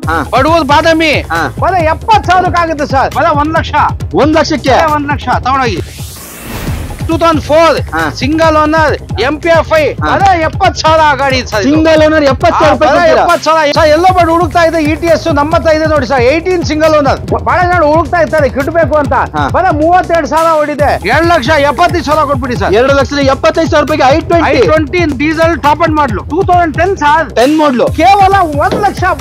ಬಡವರು ಬಾದಾಮಿ ಬರೀ 70,000 ಆಗುತ್ತೆ ಸರ್. ಬರೀ 1,00,000. 1,00,000ಕ್ಕೆ 1,00,000 ತಗೊಂಡೋಗಿ. 2004 ಸಿಂಗಲ್ ಓನರ್ MPF-I ಬರೀ 70,000 ಗಾಡಿ ಸರ್. ಸಿಂಗಲ್ ಓನರ್ 70,000 70,000 ಎಲ್ಲೋ ಬಡ್ ಹುಡುಕ್ತಾ ಇದೆ. ETS ನಮ್ಮ ಹತ್ರ ಇದೆ ನೋಡಿ ಸರ್. 18 ಸಿಂಗಲ್ ಓನರ್ ಬಹಳ ಜನ ಹುಡುಕ್ತಾ ಇರ್ತಾರೆ ಕಿಟ್ಬೇಕು ಅಂತ. ಬರೀ 32,000 ಹೊಡಿದೆ. 2,75,000 ಕೊಟ್ಬಿಡಿ sir. 2,75,000 I20 diesel top end model 2010 sir. 10 model ಕೇವಲ 1,00,000 ಸರ್.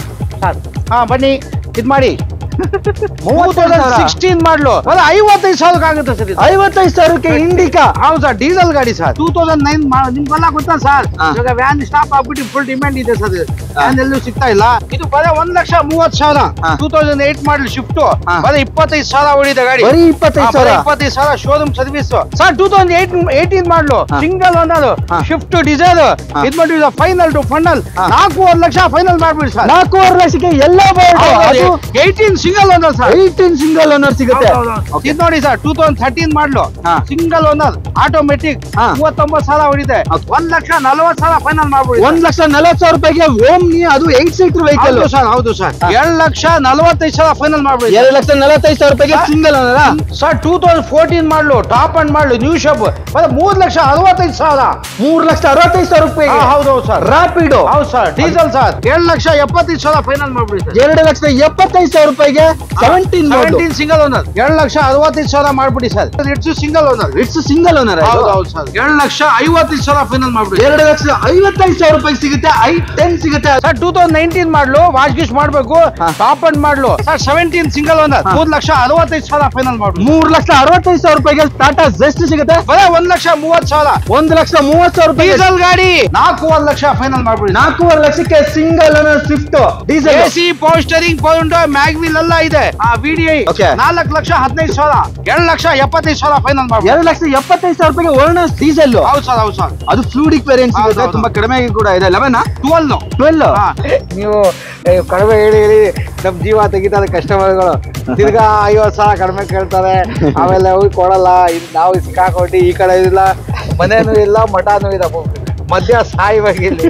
ಬನ್ನಿ ಇದ್ ಮಾಡಿ. 2016 ಮಾಡ್ಲು 55,000 ಆಗುತ್ತೆ ಸರ್. 55,000ಕ್ಕೆ ಇಂಡಿಕಾ. ಹೌದು ಸರ್. ಡೀಸೆಲ್ ಗಾಡಿ ಸರ್. 2009 ನಿಮ್ಗೆಲ್ಲ ಗೊತ್ತಾ ಸರ್. ಇವಾಗ ವ್ಯಾನ್ ಸ್ಟಾಪ್ ಆಗ್ಬಿಟ್ಟು ಫುಲ್ ಡಿಮ್ಯಾಂಡ್ ಇದೆ ಸರ್. ವ್ಯಾನ್ ಎಲ್ಲೂ ಸಿಗ್ತಾ ಇಲ್ಲ. ಇದು ಬರೀ 1,30,000. 2008 ಮಾಡಲ್ ಶಿಫ್ಟ್ ಬರೀ 25,000 ಹೊಡಿದೆ ಗಾಡಿ. 25,000 showroom service sir. 2018 model single owner shift diesel ಇದ್ ಮಾಡಿ ಫೈನಲ್ ಟು ಫೈನಲ್ 4,50,000 ಫೈನಲ್ ಮಾಡ್ಬಿಡಿ ಸರ್. 4,50,000ಕ್ಕೆ ಎಲ್ಲ 18 single owner sir. 18 single owner ಸಿಗುತ್ತೆ. ಇದು ನೋಡಿ sir. 2013 model single owner automatic 39,000 ಹೊಡಿದೆ. 1,40,000 ಫೈನಲ್ ಮಾಡ್ಬಿಡಿ. 1,40,000 ಓಮ್ನಿ ಅದು 8 ಸೀಟರ್ ವೆಹಿಕಲ್ ಸರ್. ಹೌದು ಸರ್. 2,45,000 ಫೈನಲ್ ಮಾಡ್ಬಿಡಿ. 2,45,000 single owner sir. 2014 model top end model new shop 3,65,000. 3,65,000 ಹೌದು ಸರ್. ರಾಪಿಡೋ. ಹೌದು ಸರ್. Diesel sir. 2,75,000 ಫೈನಲ್ ಮಾಡ್ಬಿಡಿ ಸರ್. 2,75,000 17 ಸಿಂಗಲ್ ಓನರ್ 2,65,000 ಮಾಡ್ಬಿಡಿ sir. It's single owner. It's single owner. ಹೌದು sir. 2,55,000 final ಮಾಡ್ಬಿಡಿ. 2,55,000 ಸಿಗುತ್ತೆ. I10 ಸಿಗುತ್ತೆ ಸರ್. 2019 ಮಾಡ್ಲು ವಾಶ್ ಗಿಶ್ ಮಾಡ್ಬೇಕು top end model sir. 17 single owner 3,65,000 final ಮಾಡ್ಬಿಡಿ. 3,60,000 ಟಾಟಾ ಜೆಸ್ಟ್ ಸಿಗುತ್ತೆ. ಬರೀ 1,30,000. 1,30,000 ಡೀಸೆಲ್ ಗಾಡಿ 4,00,000 ಫೈನಲ್ ಮಾಡ್ಬಿಡಿ. 4,50,000ಕ್ಕೆ single owner Swift diesel. AC ಪೋಸ್ಟರಿಂಗ್ ಪೌಂಡ್ ಮ್ಯಾಗ್ವಿಲ್ ಎಲ್ಲ ಇದೆ. VDI 4,15,000. 2,75,000 ಫೈನಲ್ ಮಾಡ್ಬಿಡಿ. 2,75,000 ವರ್ಣಸ್ ಡೀಸೆಲ್. ಹೌದು ಸರ್. ಹೌದು ಸರ್. ಅದು ಫ್ಲೂಡಿಕ್ ವೇರಿಯಂಟ್ ಸಿಗುತ್ತೆ. ತುಂಬಾ ಕಡಿಮೆ ಕೂಡ ಇದೆ. 12 ನೀವು ಕಡಿಮೆ ಹೇಳಿ ನಮ್ ಜೀವ ತೆಗಿತಾರೆ ಕಸ್ಟಮರ್ಗಳು. ತಿರ್ಗಾ 50,000 ಕಡಿಮೆ ಕೇಳ್ತಾರೆ. ಆಮೇಲೆ ಹೋಗಿ ಕೊಡಲ್ಲ. ನಾವು ಸಿಕ್ಕಾಕೊಂಡು ಈ ಕಡೆ ಇಲ್ಲ, ಮನೇನು ಇಲ್ಲ, ಮಠನೂ ಇಲ್ಲ, ಮಧ್ಯ ಸಾಯಿವಾಗಿಲ್ಲಿ.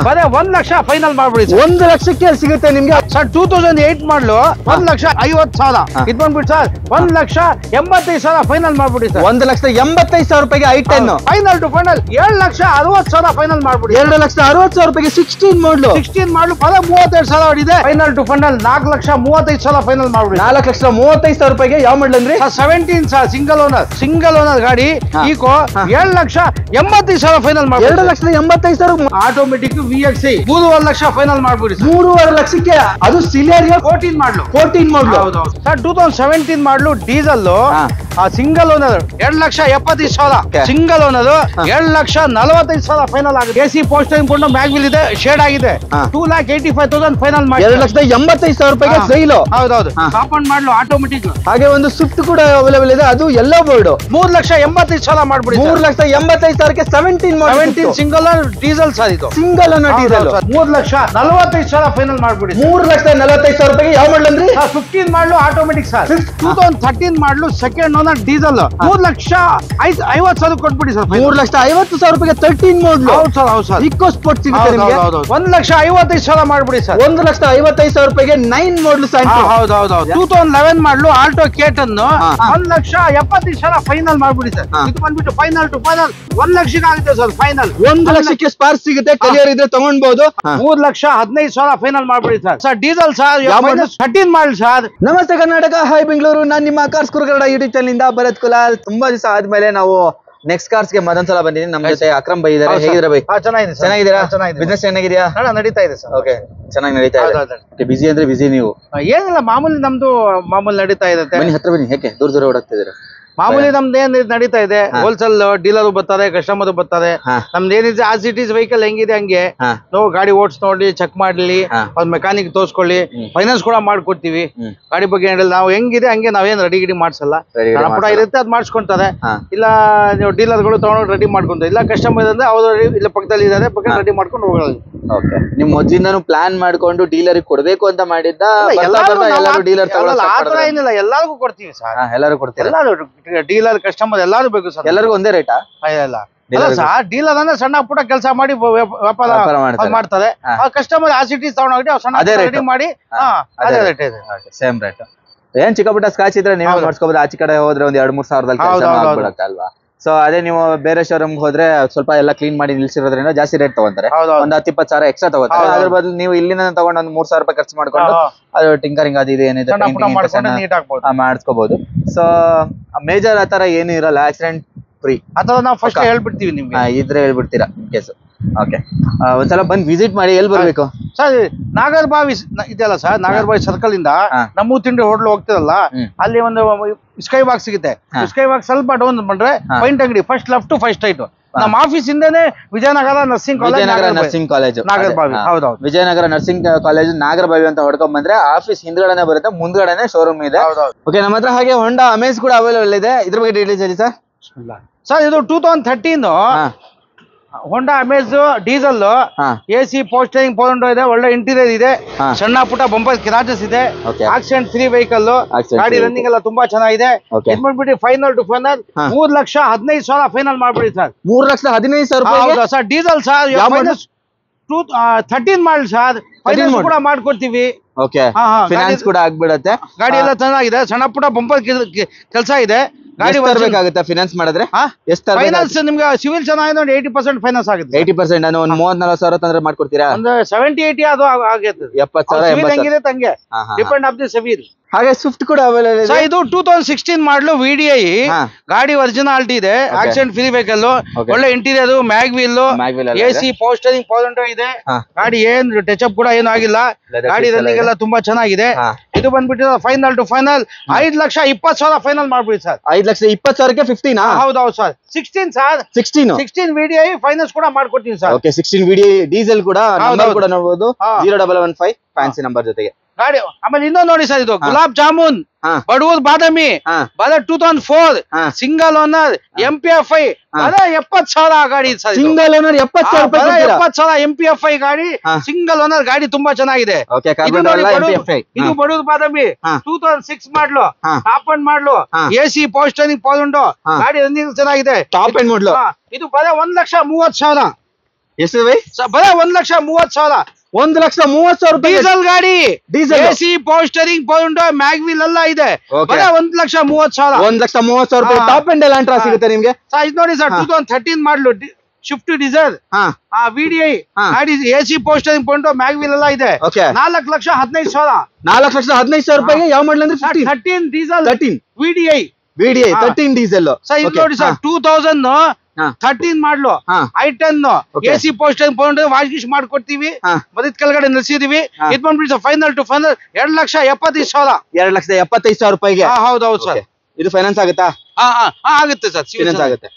ಬರೀ 1,00,000 ಫೈನಲ್ ಮಾಡ್ಬಿಡಿ. 1,00,000ಕ್ಕೆ ಸಿಗುತ್ತೆ ನಿಮ್ಗೆ ಸರ್. 2008 ಮಾಡ್ಲು 1,50,000 ಇದ್ ಬಂದ್ಬಿಟ್ಟು ಸರ್. 1,85,000 ಫೈನಲ್ ಮಾಡ್ಬಿಡಿ sir. 1,85,000 I10 final to final 7,60,000 final ಮಾಡ್ಬಿಡಿ. 2,60,000 16 ಮಾಡ್ಲು 16 ಮಾಡ್ಲು ಬರೀ 32,000 ಹೊಡಿದೆ. ಫೈನಲ್ ಟು ಫೈನಲ್ 4,35,000 ಫೈನಲ್ ಮಾಡ್ಬಿಡಿ. 4,35,000 ಯಾವ ಮಾಡ್ಲು ಅಂದ್ರೆ 17 ಸರ್. ಸಿಂಗಲ್ ಓನರ್ ಗಾಡಿ ಈಕೋ 7,85,000 ಫೈನಲ್ ಮಾಡ್ಬಿಡಿ. 2,85,000 ಆಟೋಮೆಟಿಕ್ VXI 3,50,000 ಫೈನಲ್ ಮಾಡ್ಬಿಡಿ. 3,50,000ಕ್ಕೆ ಅದು Celerio 14 model. 14 model. Sir. 2017 model diesel single owner 2,70,000. Single owner 2,45,000 final ಆಗುತ್ತೆ. AC ಪೋಸ್ಟರಿಂಗ್ ಕೊಂಡು ಮ್ಯಾಗ್ವಿಲ್ ಇದೆ, ಶೇಡ್ ಆಗಿದೆ. 2,85,000 ಫೈನಲ್ ಮಾಡಿ. 2,85,000 ಸೈಲು. ಹೌದೌದು. Top end model automatic. ಹಾಗೆ ಒಂದು ಸ್ವಿಫ್ಟ್ ಕೂಡ ಅವೈಲೇಬಲ್ ಇದೆ. ಅದು ಎಲ್ಲೋ ಬೋರ್ಡ್ 3,85,000 ಮಾಡ್ಬಿಡಿ. 3,85,000ಕ್ಕೆ 17 ಸಿಂಗಲ್ ಡೀಸೆಲ್ ಸರ್. ಇದು ಸಿಂಗಲ್ ಓನರ್ ಡೀಸೆಲ್ 3,45,000 ಫೈನಲ್ ಮಾಡ್ಬಿಡಿ. 3,45,000 ಯಾವ ಮಾಡ್ಲು ಅಂದ್ರೆ 15 model automatic sir. 2013 model second owner diesel 3,50,000 ಕೊಟ್ಬಿಡಿ ಸರ್. 3,50,000 13 ಮಾಡ್ಲು. ಹೌದು ಸರ್. ಹೌದು ಸರ್. ಇಕೋ ಸ್ಪೋರ್ಟ್ ಸಿಗುತ್ತೆ ನಿಮಗೆ. 1,55,000 ಮಾಡ್ಬಿಡಿ ಸರ್. 1,55,000 9 ಮಾಡ್ಲು ಸ್ಯಾಂಟ್ರೋ. ಹೌದು. 2011 ಮಾಡ್ಲು ಆಲ್ಟೋ ಕೇಟನ್ 1,70,000 ಫೈನಲ್ ಮಾಡ್ಬಿಡಿ ಸರ್. ಇದು ಬಂದ್ಬಿಟ್ಟು ಫೈನಲ್ ಟು ಫೈನಲ್ 1,00,000 ಆಗುತ್ತೆ ಸರ್. ಫೈನಲ್ 1,00,000ಕ್ಕೆ ಸ್ಪಾರ್ಕ್ ಸಿಗುತ್ತೆ. ಕಲಿಯರ್ ಇದ್ರೆ ತಗೊಂಡ್ಬೋದು. 3,15,000 ಫೈನಲ್ ಮಾಡ್ಬಿಡಿ ಸರ್. ಸರ್ ಡೀಸೆಲ್ ಸರ್ 13 ಮಾಡ್ಲಿ ಸರ್. ನಮಸ್ತೆ ಕರ್ನಾಟಕ, ಹಾಯ್ ಬೆಂಗಳೂರು. ನಾನು ನಿಮ್ಮ ಕಾರ್ಸ್ ಕನ್ನಡ ಯೂಟ್ಯೂಬ್ ಚಾನಲ್ ಇಂದ ಭರತ್ ಕುಲಾಲ್. ತುಂಬಾ ದಿವಸ ಆದ್ಮೇಲೆ ನಾವು ನೆಕ್ಸ್ಟ್ ಕಾರ್ಸ್ ಗೆ ಮತ್ತೊಂದ್ಸಲ ಬಂದಿದ್ದೀನಿ. ನಮ್ಮ ಜೊತೆ ಅಕ್ರಮ್ ಬೈ ಇದ್ದಾರೆ. ಹೇಗಿದ್ದೀರಾ ಬೈ? ಚೆನ್ನಾಗಿದ್ದೀರಾ? ಬಿಸ್ನೆಸ್ ಚೆನ್ನಾಗಿದೆಯಾ? ನಡೀತಾ ಇದೆ ಸರ್. ಓಕೆ, ಚೆನ್ನಾಗಿ ನಡೀತಾ ಇದೆ. ಬಿಸಿ ಅಂದ್ರೆ ಬಿಸಿ ನೀವು? ಏನಿಲ್ಲ, ಮಾಮೂಲಿ ನಮ್ದು ಮಾಮೂಲಿ ನಡೀತಾ ಇರುತ್ತೆ. ಬನ್ನಿ ಹತ್ರ ಬನ್ನಿ. ಹೇಗೆ ದೂರ ಓಡಾಗ್ತಿದ್ದೀರಾ? ಮಾಮೂಲಿ ನಮ್ದು ಏನ್ ನಡೀತಾ ಇದೆ. ಹೋಲ್ಸೇಲ್ ಡೀಲರ್ ಬರ್ತಾರೆ, ಕಸ್ಟಮರ್ ಬರ್ತಾರೆ. ನಮ್ದು ಏನಿದೆ ಆಸ್ ಇಟ್ ಈಸ್ ವೆಹಿಕಲ್ ಹೆಂಗಿದೆ ಹಂಗೆ ನಾವು ಗಾಡಿ ಓಡಿಸ್ ನೋಡಿ ಚೆಕ್ ಮಾಡ್ಲಿ, ಅವ್ರ ಮೆಕ್ಯಾನಿಕ್ ತೋರ್ಸ್ಕೊಳ್ಳಿ, ಫೈನಾನ್ಸ್ ಕೂಡ ಮಾಡ್ಕೊಡ್ತೀವಿ. ಗಾಡಿ ಬಗ್ಗೆ ಏನಿಲ್ಲ, ನಾವು ಹೆಂಗಿದೆ ಹಂಗೆ ನಾವೇನ್ ರೆಡಿ ಗಿಡಿ ಮಾಡ್ಸಲ್ಲ. ಕೂಡ ಇರುತ್ತೆ ಅದ್ ಮಾಡ್ಸ್ಕೊಂತಾರೆ. ಇಲ್ಲ ನೀವು ಡೀಲರ್ಗಳು ತಗೊಂಡು ರೆಡಿ ಮಾಡ್ಕೊಂತಾರೆ. ಇಲ್ಲ ಕಸ್ಟಮರ್ ಅಂದ್ರೆ ಅವ್ರು ಇಲ್ಲ ಪಕ್ಕದಲ್ಲಿ ಇದಾರೆ, ಪಕ್ಕ ರೆಡಿ ಮಾಡ್ಕೊಂಡು ಹೋಗೋದು. ನಿಮ್ ಮೊದ್ಲಿಂದಾನು ಪ್ಲಾನ್ ಮಾಡ್ಕೊಂಡು ಡೀಲರ್ ಕೊಡ್ಬೇಕು ಅಂತ ಮಾಡಿದ್ದ? ಡೀಲರ್ ಆತರ ಏನಿಲ್ಲ, ಎಲ್ಲರಿಗೂ ಕೊಡ್ತೀವಿ ಸರ್. ಎಲ್ಲರೂ ಕೊಡ್ತೀರಾ? ಎಲ್ಲರೂ ಡೀಲರ್ ಕಸ್ಟಮರ್ ಎಲ್ಲಾರು ಬೇಕು ಸರ್. ಎಲ್ಲರಿಗೂ ಒಂದೇ ರೇಟಾ? ಇಲ್ಲ, ಡೀಲರ್ ಅಂದ್ರೆ ಸಣ್ಣ ಪುಟ್ಟ ಕೆಲಸ ಮಾಡಿ ವ್ಯಾಪಾರ ಮಾಡ್ತಾರೆ. ಕಸ್ಟಮರ್ ಆಸಿಟಿ ತಗೊಂಡೋಗಿ ರೆಡಿ ಮಾಡಿ ಸೇಮ್ ರೇಟ್. ಏನ್ ಚಿಕ್ಕ ಪುಟ್ಟ ಸ್ಕಾಚ್ ಇದ್ರೆ ನೀವು ಮಾಡ್ಸ್ಕೊಬೋದು. ಆಚೆ ಕಡೆ ಹೋದ್ರೆ ಒಂದ್ 2-3 ಸಾವಿರದಲ್ಲಿ ಅಲ್ವಾ. ಸೊ ಅದೇ ನೀವು ಬೇರೆ ಶೋರೂಮ್ ಹೋದ್ರೆ ಸ್ವಲ್ಪ ಎಲ್ಲ ಕ್ಲೀನ್ ಮಾಡಿ ನಿಲ್ಸಿರೋದ್ರಿಂದ ಜಾಸ್ತಿ ರೇಟ್ ತಗೊಂತಾರೆ. ಒಂದ್ 10-20 ಸಾವಿರ ಎಕ್ಸ್ಟ್ರಾ ತಗೋತಾರೆ. ಅದ್ರ ಬದಲು ನೀವು ಇಲ್ಲಿಂದ ತಗೊಂಡ್ ಒಂದ್ 3,000 ರೂಪಾಯಿ ಖರ್ಚು ಮಾಡ್ಕೊಂಡು ಅದು ಟಿಂಕರಿಂಗ್ ಅದು ಇದು ಏನಿದೆ ಮಾಡಿಸ್ಕೋಬಹುದು. ಸೊ ಮೇಜರ್ ಆತರ ಏನು ಇರಲ್ಲ, ಆಕ್ಸಿಡೆಂಟ್ ಫ್ರೀ ಅಥವಾ ನಾವು ಫಸ್ಟ್ ಹೇಳ್ಬಿಡ್ತೀವಿ ನಿಮ್ಗೆ. ಇದ್ರೆ ಹೇಳ್ಬಿಡ್ತೀರಾ ಇನ್ ಕೇಸ್. ಓಕೆ, ಒಂದ್ಸಲ ಬಂದ್ ವಿಸಿಟ್ ಮಾಡಿ. ಎಲ್ಲಿ ಬರ್ಬೇಕು ಸರ್? ನಾಗರಬಾವಿ ಇದೆಯಲ್ಲ ಸರ್, ನಾಗರಬಾವಿ ಸರ್ಕಲ್ ಇಂದ ನಮ್ಮ ತಿಂಡಿ ಹೋಟ್ಲ್ ಹೋಗ್ತಿರಲ್ಲ, ಅಲ್ಲಿ ಒಂದು ಸ್ಕೈ ಬಾಕ್ಸ್ ಸಿಗುತ್ತೆ. ಸ್ಕೈ ಬಾಕ್ಸ್ ಸ್ವಲ್ಪ ಡೌನ್ ಬಂದ್ರೆ ಪೈಂಟ್ ಅಂಗಡಿ, ಫಸ್ಟ್ ಲೆಫ್ಟ್ ಫಸ್ಟ್ ರೈಟ್. ನಮ್ಮ ಆಫೀಸ್ ಇಂದಾನೆ ವಿಜಯನಗರ ನರ್ಸಿಂಗ್ ಕಾಲೇಜ್ ನಾಗರಬಾವಿ. ಹೌದೌದು, ವಿಜಯನಗರ ನರ್ಸಿಂಗ್ ಕಾಲೇಜ್ ನಾಗರಬಾವಿ ಅಂತ ಹೊಡ್ಕೊಂಡ್ ಬಂದ್ರೆ ಆಫೀಸ್ ಹಿಂದ್ಗಡೆನೆ ಬರುತ್ತೆ, ಮುಂದ್ಗಡೆನೆ ಶೋರೂಮ್ ಇದೆ. ಓಕೆ, ನಮ್ಮ ಹತ್ರ ಹಾಗೆ ಹೊಂಡಾ ಅಮೇಜ್ ಕೂಡ ಅವೈಲೇಬಲ್ ಇದೆ. ಇದ್ರ ಬಗ್ಗೆ ಡೀಟೇಲ್ಸ್ ಹೇಳಿ ಸರ್. ಸರ್ ಇದು 2013 ಹೊಂಡಾ ಅಮೇಜ್ ಡೀಸೆಲ್, AC ಪೋಸ್ಟರಿಂಗ್ ಪೌಂಡರ್ ಇದೆ, ಒಳ್ಳೆ ಇಂಟೀರಿಯರ್ ಇದೆ, ಸಣ್ಣ ಪುಟ್ಟ ಬಂಪರ್ ಕ್ರಾಚಸ್ ಇದೆ, ಆಕ್ಸಿಡೆಂಟ್ ಫ್ರೀ ವೆಹಿಕಲ್, ಗಾಡಿ ರನ್ನಿಂಗ್ ಎಲ್ಲ ತುಂಬಾ ಚೆನ್ನಾಗಿದೆ. ಇದ್ ಮಾಡ್ಬಿಟ್ಟು ಫೈನಲ್ ಟು ಫೈನಲ್ 3,15,000 ಫೈನಲ್ ಮಾಡ್ಬಿಡಿ sir. 3,15,000 sir diesel sir, 13 model sir, finance ಕೂಡ ಮಾಡ್ಕೊಡ್ತೀವಿ. ಫೈನಾನ್ಸ್ ಕೂಡ ಆಗ್ಬಿಡತ್ತೆ. ಗಾಡಿ ಎಲ್ಲ ಚೆನ್ನಾಗಿದೆ, ಸಣ್ಣ ಪುಟ್ಟ ಬಂಪರ್ ಕೆಲಸ ಇದೆ. ಗಾಡಿ ಬರ್ಬೇಕಾಗುತ್ತೆ ಫೈನಾನ್ಸ್ ಮಾಡಿದ್ರೆ. ಫೈನಾನ್ಸ್ ನಿಮ್ಗೆ ಸಿವಿಲ್ ಚೆನ್ನಾಗಿದೆ, 80% ಫೈನಾನ್ಸ್ ಆಗುತ್ತೆ. 80% ನಾನು ಒಂದು 30-40 ಸಾವಿರ ತಂದ್ರೆ ಮಾಡ್ಕೊಡ್ತೀರಾ? ಒಂದು 70-80 ಅದು ಆಗುತ್ತೆ. 70,000 ಹೆಂಗಿದೆ ತಂಗೆ ಡಿಪೆಂಡ್ ಆಫ್ ದಿ ಸಿವಿಲ್. ಹಾಗೆ ಸ್ವಿಫ್ಟ್ ಕೂಡ ಅವೈಲೇಬಲ್ ಇದೆ. ಇದು 2016 ಮಾಡಲು VDI ಗಾಡಿ ಒರಿಜಿನಾಲಿಟಿ ಇದೆ, ಆಕ್ಸಿಡೆಂಟ್ ಫ್ರೀ ವೆಹಿಕಲ್, ಒಳ್ಳೆ ಇಂಟೀರಿಯರ್, ಮ್ಯಾಗ್ ವೀಲ್, AC ಪೋಸ್ಟರಿಂಗ್ ಪೌಂಡರ್ ಇದೆ. ಗಾಡಿ ಏನ್ ಟಚ್ ಅಪ್ ಕೂಡ ಏನು ಆಗಿಲ್ಲ, ಗಾಡಿ ರನ್ನಿಂಗ್ ಎಲ್ಲ ತುಂಬಾ ಚೆನ್ನಾಗಿದೆ. ಇದು ಬಂದ್ಬಿಟ್ಟು ಫೈನಲ್ ಟು ಫೈನಲ್ 5,20,000 ಫೈನಲ್ ಮಾಡ್ಬಿಡಿ ಸರ್. 5,20,000ಕ್ಕೆ 15? ಹೌದೌದು ಸರ್. 16 ಸರ್, 16 VDI ಫೈನಾನ್ಸ್ ಕೂಡ ಮಾಡ್ಕೊಡ್ತೀನಿ ಸರ್. 16 VDI ಡೀಸೆಲ್ ಕೂಡ ಕೂಡ ನೋಡಬಹುದು. 0115 ಫ್ಯಾನ್ಸಿ ನಂಬರ್ ಜೊತೆಗೆ ಗಾಡಿ. ಆಮೇಲೆ ಇನ್ನೊಂದು ನೋಡಿ ಸರ್, ಇದು ಗುಲಾಬ್ ಜಾಮೂನ್ ಬಡೂರ್ ಬಾದಾಮಿ 2004 ಸಿಂಗಲ್ ಓನರ್ MPFI 70,000 ಗಾಡಿ ಸರ್. ಸಿಂಗಲ್ ಓನರ್ 70,000 MPFI ಗಾಡಿ, ಸಿಂಗಲ್ ಓನರ್ ಗಾಡಿ ತುಂಬಾ ಚೆನ್ನಾಗಿದೆ. ಇದು ಬಡೂರ್ ಬಾದಾಮಿ 2006 model, top end model, AC ಪೋಸ್ಟರಿಂಗ್ ಪೌಂಡ್, ಗಾಡಿ ರನ್ನಿಂಗ್ ಚೆನ್ನಾಗಿದೆ. Top end model. ಇದು ಬರೀ 1,30,000. ಎಷ್ಟು ಬೈ? ಬರೀ 1,30,000. 1,30,000 ಡೀಸೆಲ್ ಗಾಡಿ, AC ಪೋಸ್ಟರಿಂಗ್ ಪೌಂಡ್, ಮ್ಯಾಗ್ವಿಲ್ ಎಲ್ಲ ಇದೆ. 1,30,000. 1,30,000 ರೂಪಾಯಿ ಟಾಪ್ ಅಂಡ್ ಎಲಾಂಟ್ರಾ ಸಿಗುತ್ತೆ ನಿಮ್ಗೆ. ಇದು ನೋಡಿ ಸರ್, 2013 ಮಾಡಲು ಶಿಫ್ಟ್ ಡೀಸೆಲ್, VDI ಗಾಡಿ, AC ಪೋಸ್ಟರಿಂಗ್ ಪೌಂಡ್, ಮ್ಯಾಗ್ವಿಲ್ ಎಲ್ಲ ಇದೆ. 4,15,000. 4,15,000 ರೂಪಾಯಿಗೆ ಯಾವ ಮಾಡಲ್ ಅಂದ್ರೆ 13 ಡೀಸೆಲ್, 13 VDI 13 ಡೀಸೆಲ್. ಸರ್ ಇದು ನೋಡಿ ಸರ್, 2013 ಮಾಡ್ಲು, I10 AC ಪೋಸ್ಟರಿಂಗ್ ಪೌಂಡ್, ವಾಶ್ ಗಿಶ್ ಮಾಡ್ಕೊಡ್ತೀವಿ, ಮದಿದ್ ಕೆಳಗಡೆ ನಿಲ್ಸಿದೀವಿ. ಇದ್ ಬಂದ್ಬಿಟ್ಟು ಫೈನಲ್ ಟು ಫೈನಲ್ 2,75,000. 2,75,000 ರೂಪಾಯಿಗೆ. ಹೌದೌದು ಸರ್. ಇದು ಫೈನಾನ್ಸ್ ಆಗುತ್ತಾ? ಆಗುತ್ತೆ ಸರ್, ಫೈನಾನ್ಸ್ ಆಗುತ್ತೆ.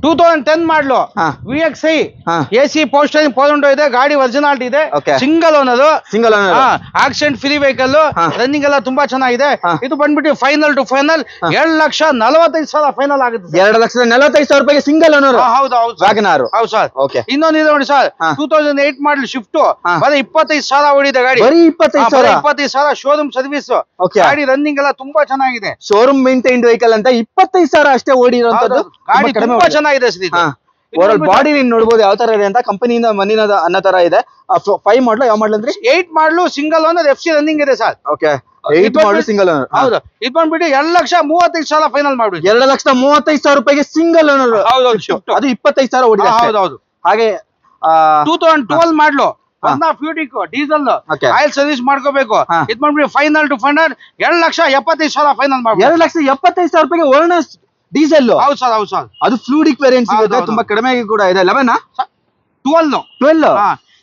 2010 ಮಾಡ್ಲು, VXI AC ಪೋಸ್ಟರಿಂಗ್ ಪೌಂಡ್ ಇದೆ, ಗಾಡಿ ಒರಿಜಿನಾಲಿಟಿ ಇದೆ, single owner, accident free vehicle, running ಎಲ್ಲ ತುಂಬಾ ಚೆನ್ನಾಗಿದೆ. ಇದು ಬಂದ್ಬಿಟ್ಟು ಫೈನಲ್ ಟು ಫೈನಲ್ 2,45,000 ಫೈನಲ್ ಆಗುತ್ತೆ. 2,45,000 ರೂಪಾಯಿಗೆ ಸಿಂಗಲ್ ಓನರ್. ಹೌದು ವ್ಯಾಗನಾರ್. ಹೌದು ಸರ್. ಇನ್ನೊಂದು ಇದೆ ನೋಡಿ ಸರ್, 2008 ಮಾಡಲ್ ಶಿಫ್ಟ್, ಬರೀ 25,000 ಓಡಿದೆ ಗಾಡಿ. 25,000 ಶೋರೂಮ್ ಸರ್ವಿಸ್, ಗಾಡಿ ರನ್ನಿಂಗ್ ಎಲ್ಲ ತುಂಬಾ ಚೆನ್ನಾಗಿದೆ. ಶೋರೂಮ್ ಮೇಂಟೈನ್ಡ್ ವೆಹಿಕಲ್ ಅಂತ 25,000 ಅಷ್ಟೇ ಓಡಿರೋಂಥದ್ದು. ಗಾಡಿ ತುಂಬಾ ಚೆನ್ನಾಗಿದೆ ಸರ್. ಬಾಡಿ ನೋಡಬಹುದು ಯಾವ ತರ ಇದೆ ಅಂತ, ಕಂಪನಿಯಿಂದ ಮನಿನ ಅನ್ನೋ ತರ ಇದೆ. 5 ಮಾಡಲು, ಯಾವ ಮಾಡಲ್ ಅಂದ್ರೆ 8 ಮಾಡಲು, ಸಿಂಗಲ್ ಓನರ್, FC ರನ್ನಿಂಗ್ ಇದೆ ಸರ್. 8 ಮಾಡಲು ಸಿಂಗಲ್ ಓನರ್. ಹೌದು. ಇದು ಬಂದ್ಬಿಟ್ಟು 2,35,000 ಫೈನಲ್ ಮಾಡ್ಬಿಡಿ. 2,35,000 ರೂಪಾಯಿಗೆ ಸಿಂಗಲ್ ಓನರ್. ಅದು 25,000 ಓಡಿದೆ. ಹೌದೌದು. ಹಾಗೆ 2012 ಮಾಡಲು, ಡೀಸೆಲ್, ಆಯಿಲ್ ಸರ್ವಿಸ್ ಮಾಡ್ಕೋಬೇಕು. ಇದು ಬಂದ್ಬಿಟ್ಟು ಫೈನಲ್ ಟು ಫೈನಲ್ 2,75,000 ಫೈನಲ್ ಮಾಡ್ಬಿಡಿ. 2,75,000 ರೂಪಾಯಿಗೆ ವರ್ಣ ಡೀಸೆಲ್. ಹೌದು ಸರ್, ಹೌದು ಸರ್. ಅದು ಫ್ಲೂಡಿಕ್ ವೇರಿಯಂಟ್ ಸಿಗುತ್ತೆ, ತುಂಬಾ ಕಡಿಮೆ ಕೂಡ ಇದೆ. 12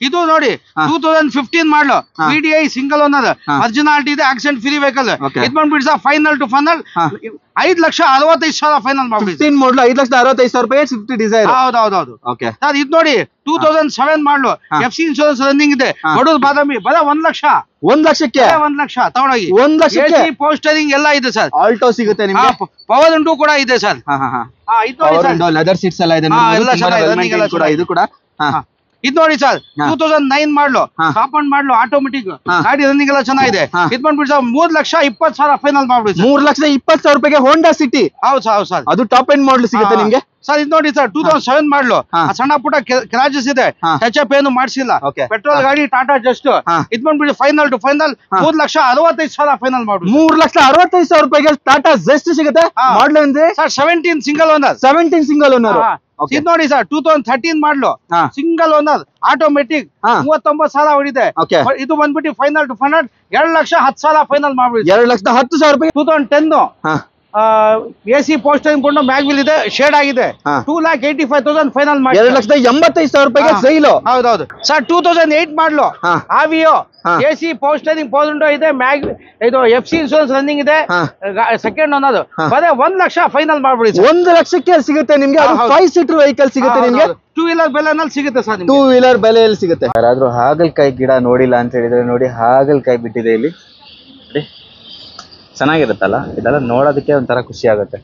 ಇದು ನೋಡಿ 2015 model, VDI single owner, originality ಇದೆ, ಆಕ್ಸಿಡೆಂಟ್ ಫ್ರೀ ವೆಹಿಕಲ್. ಇದು ಬಂದ್ಬಿಟ್ಟು sir final to final 5,65,000 final ಮಾಡ್ಬಿಡಿ. 15 ಮಾಡಲು 5,65,000 ರೂಪಾಯಿ ಸ್ವಿಫ್ಟ್ ಡಿಸೈರ್. ಹೌದೌದು. ಸರ್ ಇದು ನೋಡಿ 2007 ಮಾಡಲು, FC ಇನ್ಶೂರೆನ್ಸ್ ರನ್ನಿಂಗ್ ಇದೆ, ಬಡೂರ್ ಬಾದಾಮಿ, ಬರೀ 1,00,000. 1,00,000ಕ್ಕೆ 1,00,000 ತಗೊಂಡೋಗಿ. 1,00,000ಕ್ಕೆ AC ಪೋಸ್ಟರಿಂಗ್ ಎಲ್ಲ ಇದೆ ಸರ್. ಆಲ್ಟೋ ಸಿಗುತ್ತೆ ನಿಮ್ಗೆ. ಪವರ್ ವಿಂಡೋ ಕೂಡ ಇದೆ ಸರ್. ಇದು ನೋಡಿ ಲೆದರ್ ಸೀಟ್ಸ್ ಎಲ್ಲ ಇದೆ. ಇದು ಕೂಡ ಇದು ನೋಡಿ ಸರ್, 2009 ಮಾಡಲು, ಟಾಪ್ ಅಂಡ್ ಮಾಡಲು, ಆಟೋಮೆಟಿಕ್, ಗಾಡಿ ರನ್ನಿಂಗ್ ಎಲ್ಲ ಚೆನ್ನಾಗಿದೆ. ಇದು ಬಂದ್ಬಿಟ್ಟು ಸರ್ 3,20,000 ಫೈನಲ್ ಮಾಡ್ಬಿಡಿ. 3,20,000 ರೂಪಾಯಿಗೆ ಹೋಂಡಾ ಸಿಟಿ. ಹೌದು ಸರ್. ಅದು ಟಾಪ್ ಎಂಡ್ ಮಾಡಲ್ ಸಿಗುತ್ತೆ ನಿಮ್ಗೆ. ಸರ್ ಇದು ನೋಡಿ ಸರ್ 2007 ಮಾಡ್ಲು ಸಣ್ಣ ಪುಟ್ಟ ಕ್ರಾಚಸ್ ಇದೆ, ಟಚ್ ಅಪ್ ಏನು ಮಾಡಿಸಿಲ್ಲ. ಪೆಟ್ರೋಲ್ ಗಾಡಿ ಟಾಟಾ ಜಸ್ಟ್ ಇದು ಬಂದ್ಬಿಟ್ಟು ಫೈನಲ್ ಟು ಫೈನಲ್ 3,65,000 ಫೈನಲ್ ಮಾಡ್ಬಿಟ್ಟು 3,65,000 ರೂಪಾಯಿಗೆ ಟಾಟಾ ಜಸ್ಟ್ ಸಿಗುತ್ತೆ. ಮಾಡ್ಲು ಅಂದ್ರೆ sir 17 single owner. 17 single owner. ಇದು ನೋಡಿ sir 2013 model single owner automatic 39,000 ಹೊಡಿದೆ. ಇದು ಬಂದ್ಬಿಟ್ಟು ಫೈನಲ್ ಟು ಫೈನಲ್ 2,10,000 ಫೈನಲ್ ಮಾಡ್ಬಿಡಿ. 2,10,000 ರೂಪಾಯಿ. 2010 AC ಪೋಸ್ಟರಿಂಗ್ ಕೊಂಡು ಮ್ಯಾಗ್ವಿಲ್ ಇದೆ, ಶೇಡ್ ಆಗಿದೆ. 2,85,000 ಫೈನಲ್ ಮಾಡಿ. 2,85,000 ರೂಪಾಯಿಗೆ ಸೈಲು. ಹೌದೌದು ಸರ್ 2008 ಮಾಡ್ಲು ಆವಿಯೋ AC ಪೋಸ್ಟರಿಂಗ್ ಪೋಸ್ಟೋ ಇದೆ, ಇದು FC ಇನ್ಶೂರೆನ್ಸ್ ರನ್ನಿಂಗ್ ಇದೆ, ಸೆಕೆಂಡ್ ಅನ್ನೋದು ಬರೇ 1 ಲಕ್ಷ ಫೈನಲ್ ಮಾಡ್ಬಿಡಿ. 1 ಲಕ್ಷಕ್ಕೆ ಸಿಗುತ್ತೆ ನಿಮ್ಗೆ. 5 ಸೀಟರ್ ವೆಹಿಕಲ್ ಸಿಗುತ್ತೆ ನಿಮ್ಗೆ. 2 ವೀಲರ್ ಬೆಲೆನಲ್ಲಿ ಸಿಗುತ್ತೆ ಸರ್. 2 ವೀಲರ್ ಬೆಲೆಯಲ್ಲಿ ಸಿಗುತ್ತೆ. ಯಾರಾದ್ರೂ ಹಾಗಲಕಾಯಿ ಗಿಡ ನೋಡಿಲ್ಲ ಅಂತ ಹೇಳಿದ್ರೆ ನೋಡಿ, ಹಾಗಲಕಾಯಿ ಬಿಟ್ಟಿದೆ ಇಲ್ಲಿ. ಚೆನ್ನಾಗಿರುತ್ತಲ್ಲ ಇದೆಲ್ಲ ನೋಡೋದಕ್ಕೆ ಒಂಥರ ಖುಷಿ ಆಗುತ್ತೆ.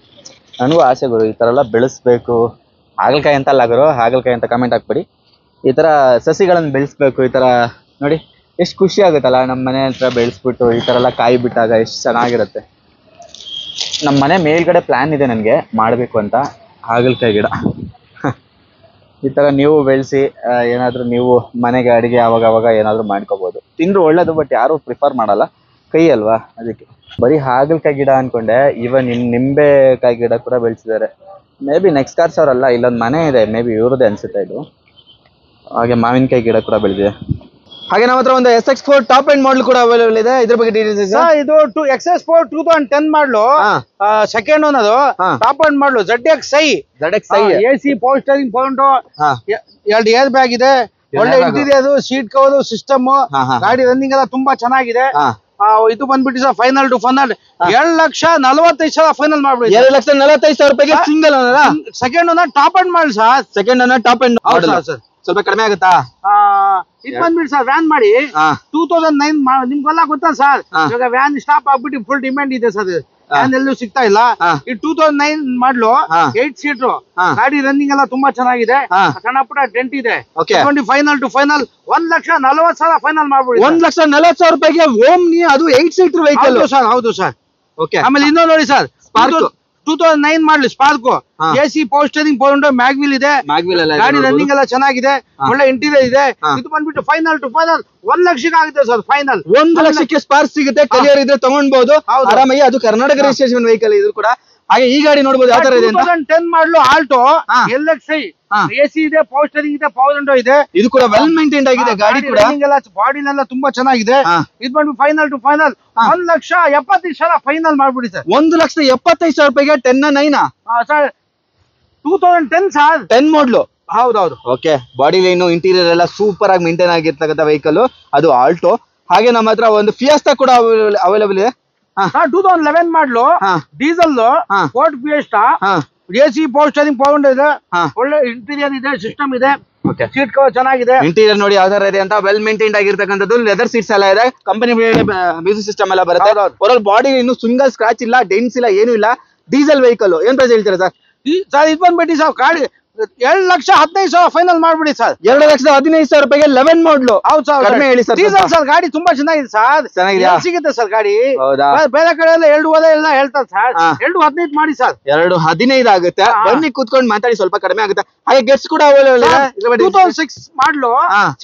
ನನಗೂ ಆಸೆ ಗುರು, ಈ ಥರ ಎಲ್ಲ ಬೆಳೆಸ್ಬೇಕು. ಹಾಗಲಕಾಯಿ ಅಂತ ಅಲ್ಲ ಗುರು, ಹಾಗಲಕಾಯಿ ಅಂತ ಕಮೆಂಟ್ ಹಾಕ್ಬಿಡಿ. ಈ ಥರ ಸಸಿಗಳನ್ನು ಬೆಳೆಸ್ಬೇಕು. ಈ ಥರ ನೋಡಿ ಎಷ್ಟು ಖುಷಿ ಆಗುತ್ತಲ್ಲ, ನಮ್ಮ ಮನೆ ಹತ್ರ ಬೆಳೆಸ್ಬಿಟ್ಟು ಈ ಥರ ಎಲ್ಲ ಕಾಯಿ ಬಿಟ್ಟಾಗ ಎಷ್ಟು ಚೆನ್ನಾಗಿರುತ್ತೆ. ನಮ್ಮ ಮನೆ ಮೇಲ್ಗಡೆ ಪ್ಲ್ಯಾನ್ ಇದೆ ನನಗೆ ಮಾಡಬೇಕು ಅಂತ ಹಾಗಲಕಾಯಿ ಗಿಡ. ಈ ಥರ ನೀವು ಬೆಳೆಸಿ ಏನಾದರೂ ನೀವು ಮನೆಗೆ ಅಡುಗೆ ಅವಾಗ ಏನಾದರೂ ಮಾಡ್ಕೋಬೋದು. ತಿಂದರೂ ಒಳ್ಳೇದು, ಬಟ್ ಯಾರೂ ಪ್ರಿಫರ್ ಮಾಡಲ್ಲ, ಕೈ ಅಲ್ವಾ, ಅದಕ್ಕೆ. ಬರೀ ಹಾಗಲಕಾಯಿ ಗಿಡ ಅನ್ಕೊಂಡೆ, ಇವನ್ ನಿಂಬೆಕಾಯಿ ಗಿಡ ಕೂಡ ಬೆಳೆಸಿದ್ದಾರೆ. ಮೇ ಬಿ ನೆಕ್ಸ್ಟ್ ಕಾರ್ಸ್ ಅವರಲ್ಲ, ಇಲ್ಲೊಂದು ಮನೆ ಇದೆ, ಮೇ ಬಿ ಇವ್ರದ್ದೇ ಅನ್ಸುತ್ತೆ ಇದು. ಹಾಗೆ ಮಾವಿನಕಾಯಿ ಗಿಡ ಕೂಡ ಬೆಳೆದಿದೆ. ಹಾಗೆ ನಮ್ಮ ಹತ್ರ ಒಂದು SX4 ಟಾಪ್ ಎಂಡ್ ಮಾಡಲ್ ಕೂಡ ಅವೈಲೇಬಲ್ ಇದೆ. ಇದ್ರ ಬಗ್ಗೆ ಡೀಟೇಲ್ಸ್ ಇದೆ. ಇದು XS4 2010 model second owner top end model ZXi AC power steering ಪೌಂಡು, 2 ಏರ್ ಬ್ಯಾಗ್ ಇದೆ, ಒಳ್ಳೆ ಇಂಟೀರಿಯರ್, ಸೀಟ್ ಕವರ್ ಸಿಸ್ಟಮ್, ಗಾಡಿ ರನ್ನಿಂಗ್ ಎಲ್ಲ ತುಂಬಾ ಚೆನ್ನಾಗಿದೆ. ಇದು ಬಂದ್ಬಿಟ್ಟು sir final to final 2,45,000 final ಮಾಡ್ಬಿಡಿ. 2,45,000 ರೂಪಾಯಿಗೆ single owner. Second owner top end ಮಾಡಿ sir. Second owner top end sir. ಸ್ವಲ್ಪ ಕಡಿಮೆ ಆಗುತ್ತಾ? ಇದು ಬಂದ್ಬಿಟ್ಟು ಸರ್ ವ್ಯಾನ್ ಮಾಡಿ 2009 ನಿಮ್ಗೆಲ್ಲ ಗೊತ್ತಾ ಸರ್, ಇವಾಗ ವ್ಯಾನ್ ಸ್ಟಾಪ್ ಆಗ್ಬಿಟ್ಟು ಫುಲ್ ಡಿಮ್ಯಾಂಡ್ ಇದೆ ಸರ್. ವ್ಯಾನ್ ಎಲ್ಲೂ ಸಿಗ್ತಾ ಇಲ್ಲ. ಈ 2009 ಮಾಡ್ಲು 8 ಸೀಟರ್ ಗಾಡಿ ರನ್ನಿಂಗ್ ಎಲ್ಲ ತುಂಬಾ ಚೆನ್ನಾಗಿದೆ, ಸಣ್ಣ ಪುಟ್ಟ ಡೆಂಟ್ ಇದೆ. ಫೈನಲ್ ಟು ಫೈನಲ್ 1,40,000 ಫೈನಲ್ ಮಾಡ್ಬಿಡಿ. 1,40,000 ರೂಪಾಯಿಗೆ ಓಮ್ನಿ, ಅದು 8 ಸೀಟರ್ ವೆಹಿಕಲ್ ಸರ್. ಹೌದು ಸರ್. ಆಮೇಲೆ ಇನ್ನೊಂದು ನೋಡಿ ಸರ್ 2009 ಮಾಡ್ಲಿ spark AC power steering pound mag wheel ಇದೆ, ಗಾಡಿ ರನ್ನಿಂಗ್ ಎಲ್ಲ ಚೆನ್ನಾಗಿದೆ, ಒಳ್ಳೆ ಇಂಟೀರಿಯರ್ ಇದೆ. ಇದು ಬಂದ್ಬಿಟ್ಟು ಫೈನಲ್ ಟು ಫೈನಲ್ 1 ಲಕ್ಷಕ್ಕೆ ಆಗುತ್ತೆ ಸರ್. ಫೈನಲ್ 1 ಲಕ್ಷಕ್ಕೆ ಸ್ಪಾರ್ಕ್ ಸಿಗುತ್ತೆ. ಕಲಿಯರ್ ಇದ್ರೆ ತಗೊಂಡ್ಬಹುದು ಆರಾಮಾಗಿ. ಅದು ಕರ್ನಾಟಕ ರಿಜಿಸ್ಟ್ರೇಷನ್ ವೆಹಿಕಲ್ ಇದು ಕೂಡ. ಹಾಗೆ ಈ ಗಾಡಿ ನೋಡಬಹುದು ಯಾವ ತರ ಇದೆ ಅಂತ. 2010 ಮಾಡ್ಲು ಆಲ್ಟೋ LXi AC ಇದೆ, ಪವರ್ ಸ್ಟೀರಿಂಗ್ ಇದೆ, ಪವರ್ ವಿಂಡೋ ಇದೆ. ಇದು ಕೂಡ ವೆಲ್ ಮೇಂಟೈನ್ಡ್ ಆಗಿದೆ ಗಾಡಿ ಕೂಡ. ಬಾಡಿನೆಲ್ಲ ತುಂಬಾ ಚೆನ್ನಾಗಿದೆ. ಇದು ಬಂದ್ಬಿಟ್ಟು ಫೈನಲ್ ಟು ಫೈನಲ್ 1,75,000 ಫೈನಲ್ ಮಾಡ್ಬಿಡಿ ಸರ್. 1,75,000 ರೂಪಾಯಿಗೆ 10 ಸರ್ 2010 ಸರ್. 10 ಮಾಡ್ಲು. ಹೌದೌದು. ಓಕೆ, ಬಾಡಿ ಲೈನ್ ಇಂಟೀರಿಯರ್ ಎಲ್ಲ ಸೂಪರ್ ಆಗಿ ಮೇಂಟೈನ್ ಆಗಿರ್ತಕ್ಕಂಥ ವೆಹಿಕಲ್ ಅದು ಆಲ್ಟೋ. ಹಾಗೆ ನಮ್ಮ ಹತ್ರ ಒಂದು ಫಿಯೆಸ್ಟಾ ಕೂಡ ಅವೈಲೇಬಲ್ ಇದೆ. 2011 model diesel Ford Fiesta AC power steering ಪೌಂಡ್ ಇದೆ, ಒಳ್ಳೆ ಇಂಟೀರಿಯರ್ ಇದೆ, ಸಿಸ್ಟಮ್ ಇದೆ, ಸೀಟ್ ಕವರ್ ಚೆನ್ನಾಗಿದೆ. ಇಂಟೀರಿಯರ್ ನೋಡಿ ಯಾವ ತರ ಇದೆ ಅಂತ. ವೆಲ್ ಮೇಂಟೈನ್ಡ್ ಆಗಿರ್ತಕ್ಕಂಥದ್ದು. ಲೆದರ್ ಸೀಟ್ಸ್ ಎಲ್ಲ ಇದೆ, ಕಂಪನಿ ಮ್ಯೂಸಿಕ್ ಸಿಸ್ಟಮ್ ಎಲ್ಲ ಬರುತ್ತೆ. ಓವರ್ ಬಾಡಿ ಇನ್ನು ಸಿಂಗಲ್ ಸ್ಕ್ರಾಚ್ ಇಲ್ಲ, ಡೆಂಟ್ಸ್ ಇಲ್ಲ, ಏನು ಇಲ್ಲ. Diesel vehicle. ಏನ್ ಪ್ರೈಸ್ ಹೇಳ್ತೀರಾ ಸರ್? ಸರ್ ಇದು ಬಂದ್ಬಿಟ್ಟು ಸರ್ ಗಾಡಿ 2,15,000 ಫೈನಲ್ ಮಾಡ್ಬಿಡಿ ಸರ್. 2,15,000 ರೂಪಾಯಿಗೆ 11 ಮಾಡ್ಲು. ಹೌದು ಸರ್, ಕಡಿಮೆ ಹೇಳಿ ಸರ್. ಡೀಸೆಲ್ ಸರ್ ಗಾಡಿ ತುಂಬಾ ಚೆನ್ನಾಗಿದೆ ಸರ್. ಚೆನ್ನಾಗಿದೆ, ಸಿಗುತ್ತೆ ಸರ್ ಗಾಡಿ. ಹೌದಾ? ಬೇರೆ ಕಡೆ ಎಲ್ಲ 2,15,000 ಎಲ್ಲ ಹೇಳ್ತಾರೆ ಸರ್. 2,15,000 ಮಾಡಿ ಸರ್. 2,15,000 ಆಗುತ್ತೆ. ಬನ್ನಿ ಕೂತ್ಕೊಂಡು ಮಾತಾಡಿ, ಸ್ವಲ್ಪ ಕಡಿಮೆ ಆಗುತ್ತೆ. ಹಾಗೆ ಗೆಟ್ಸ್ ಕೂಡ ಅವೈಲೇಬಲ್ ಇದೆ. 2006 ಮಾಡ್ಲು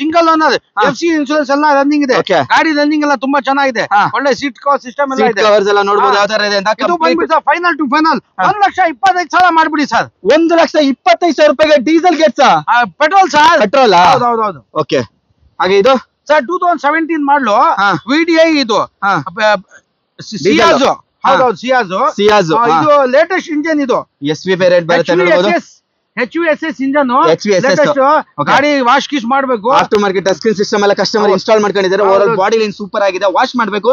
ಸಿಂಗಲ್ ಓನರ್, FC ಇನ್ಶೂರೆನ್ಸ್ ಎಲ್ಲ ರನ್ನಿಂಗ್ ಇದೆ, ಗಾಡಿ ರನ್ನಿಂಗ್ ಎಲ್ಲ ತುಂಬಾ ಚೆನ್ನಾಗಿದೆ, ಒಳ್ಳೆ ಸೀಟ್ ಕವರ್ ಸಿಸ್ಟಮ್ ಎಲ್ಲ ಇದೆ. ಕವರ್ಸ್ ಎಲ್ಲ ನೋಡಬಹುದು ಯಾವ ತರ ಇದೆ ಅಂತ. ಇದು ಬಂದ್ಬಿಟ್ಟು ಫೈನಲ್ ಟು ಫೈನಲ್ 1,25,000 ಮಾಡ್ಬಿಡಿ ಸರ್. 1,25,000 ರೂಪಾಯಿಗೆ diesel gets. Petrol sir. Petrol. ಹೌದೌದು. ಓಕೆ. ಹಾಗೆ ಇದು ಸರ್ 2017 ಮಾಡ್ಲು VDI ಇದು ಸಿಯಾಜ್. ಹೌದೌದು, ಸಿಯಾಜ್. ಇದು ಲೇಟೆಸ್ಟ್ ಇಂಜಿನ್. ಇದು SV ವೇರಿಯಂಟ್ ಬರುತ್ತೆ ನೋಡಬಹುದು. HVSS engine HVSS. ಗಾಡಿ ವಾಶ್ ಕಿಸ್ ಮಾಡಬೇಕು. After market touch screen system ಎಲ್ಲ ಕಸ್ಟಮರ್ ಇನ್ಸ್ಟಾಲ್ ಮಾಡ್ಕೊಂಡಿದ್ದಾರೆ. ಓವರ್ ಬಾಡಿ ಲೈನ್ ಸೂಪರ್ ಆಗಿದೆ, ವಾಶ್ ಮಾಡಬೇಕು.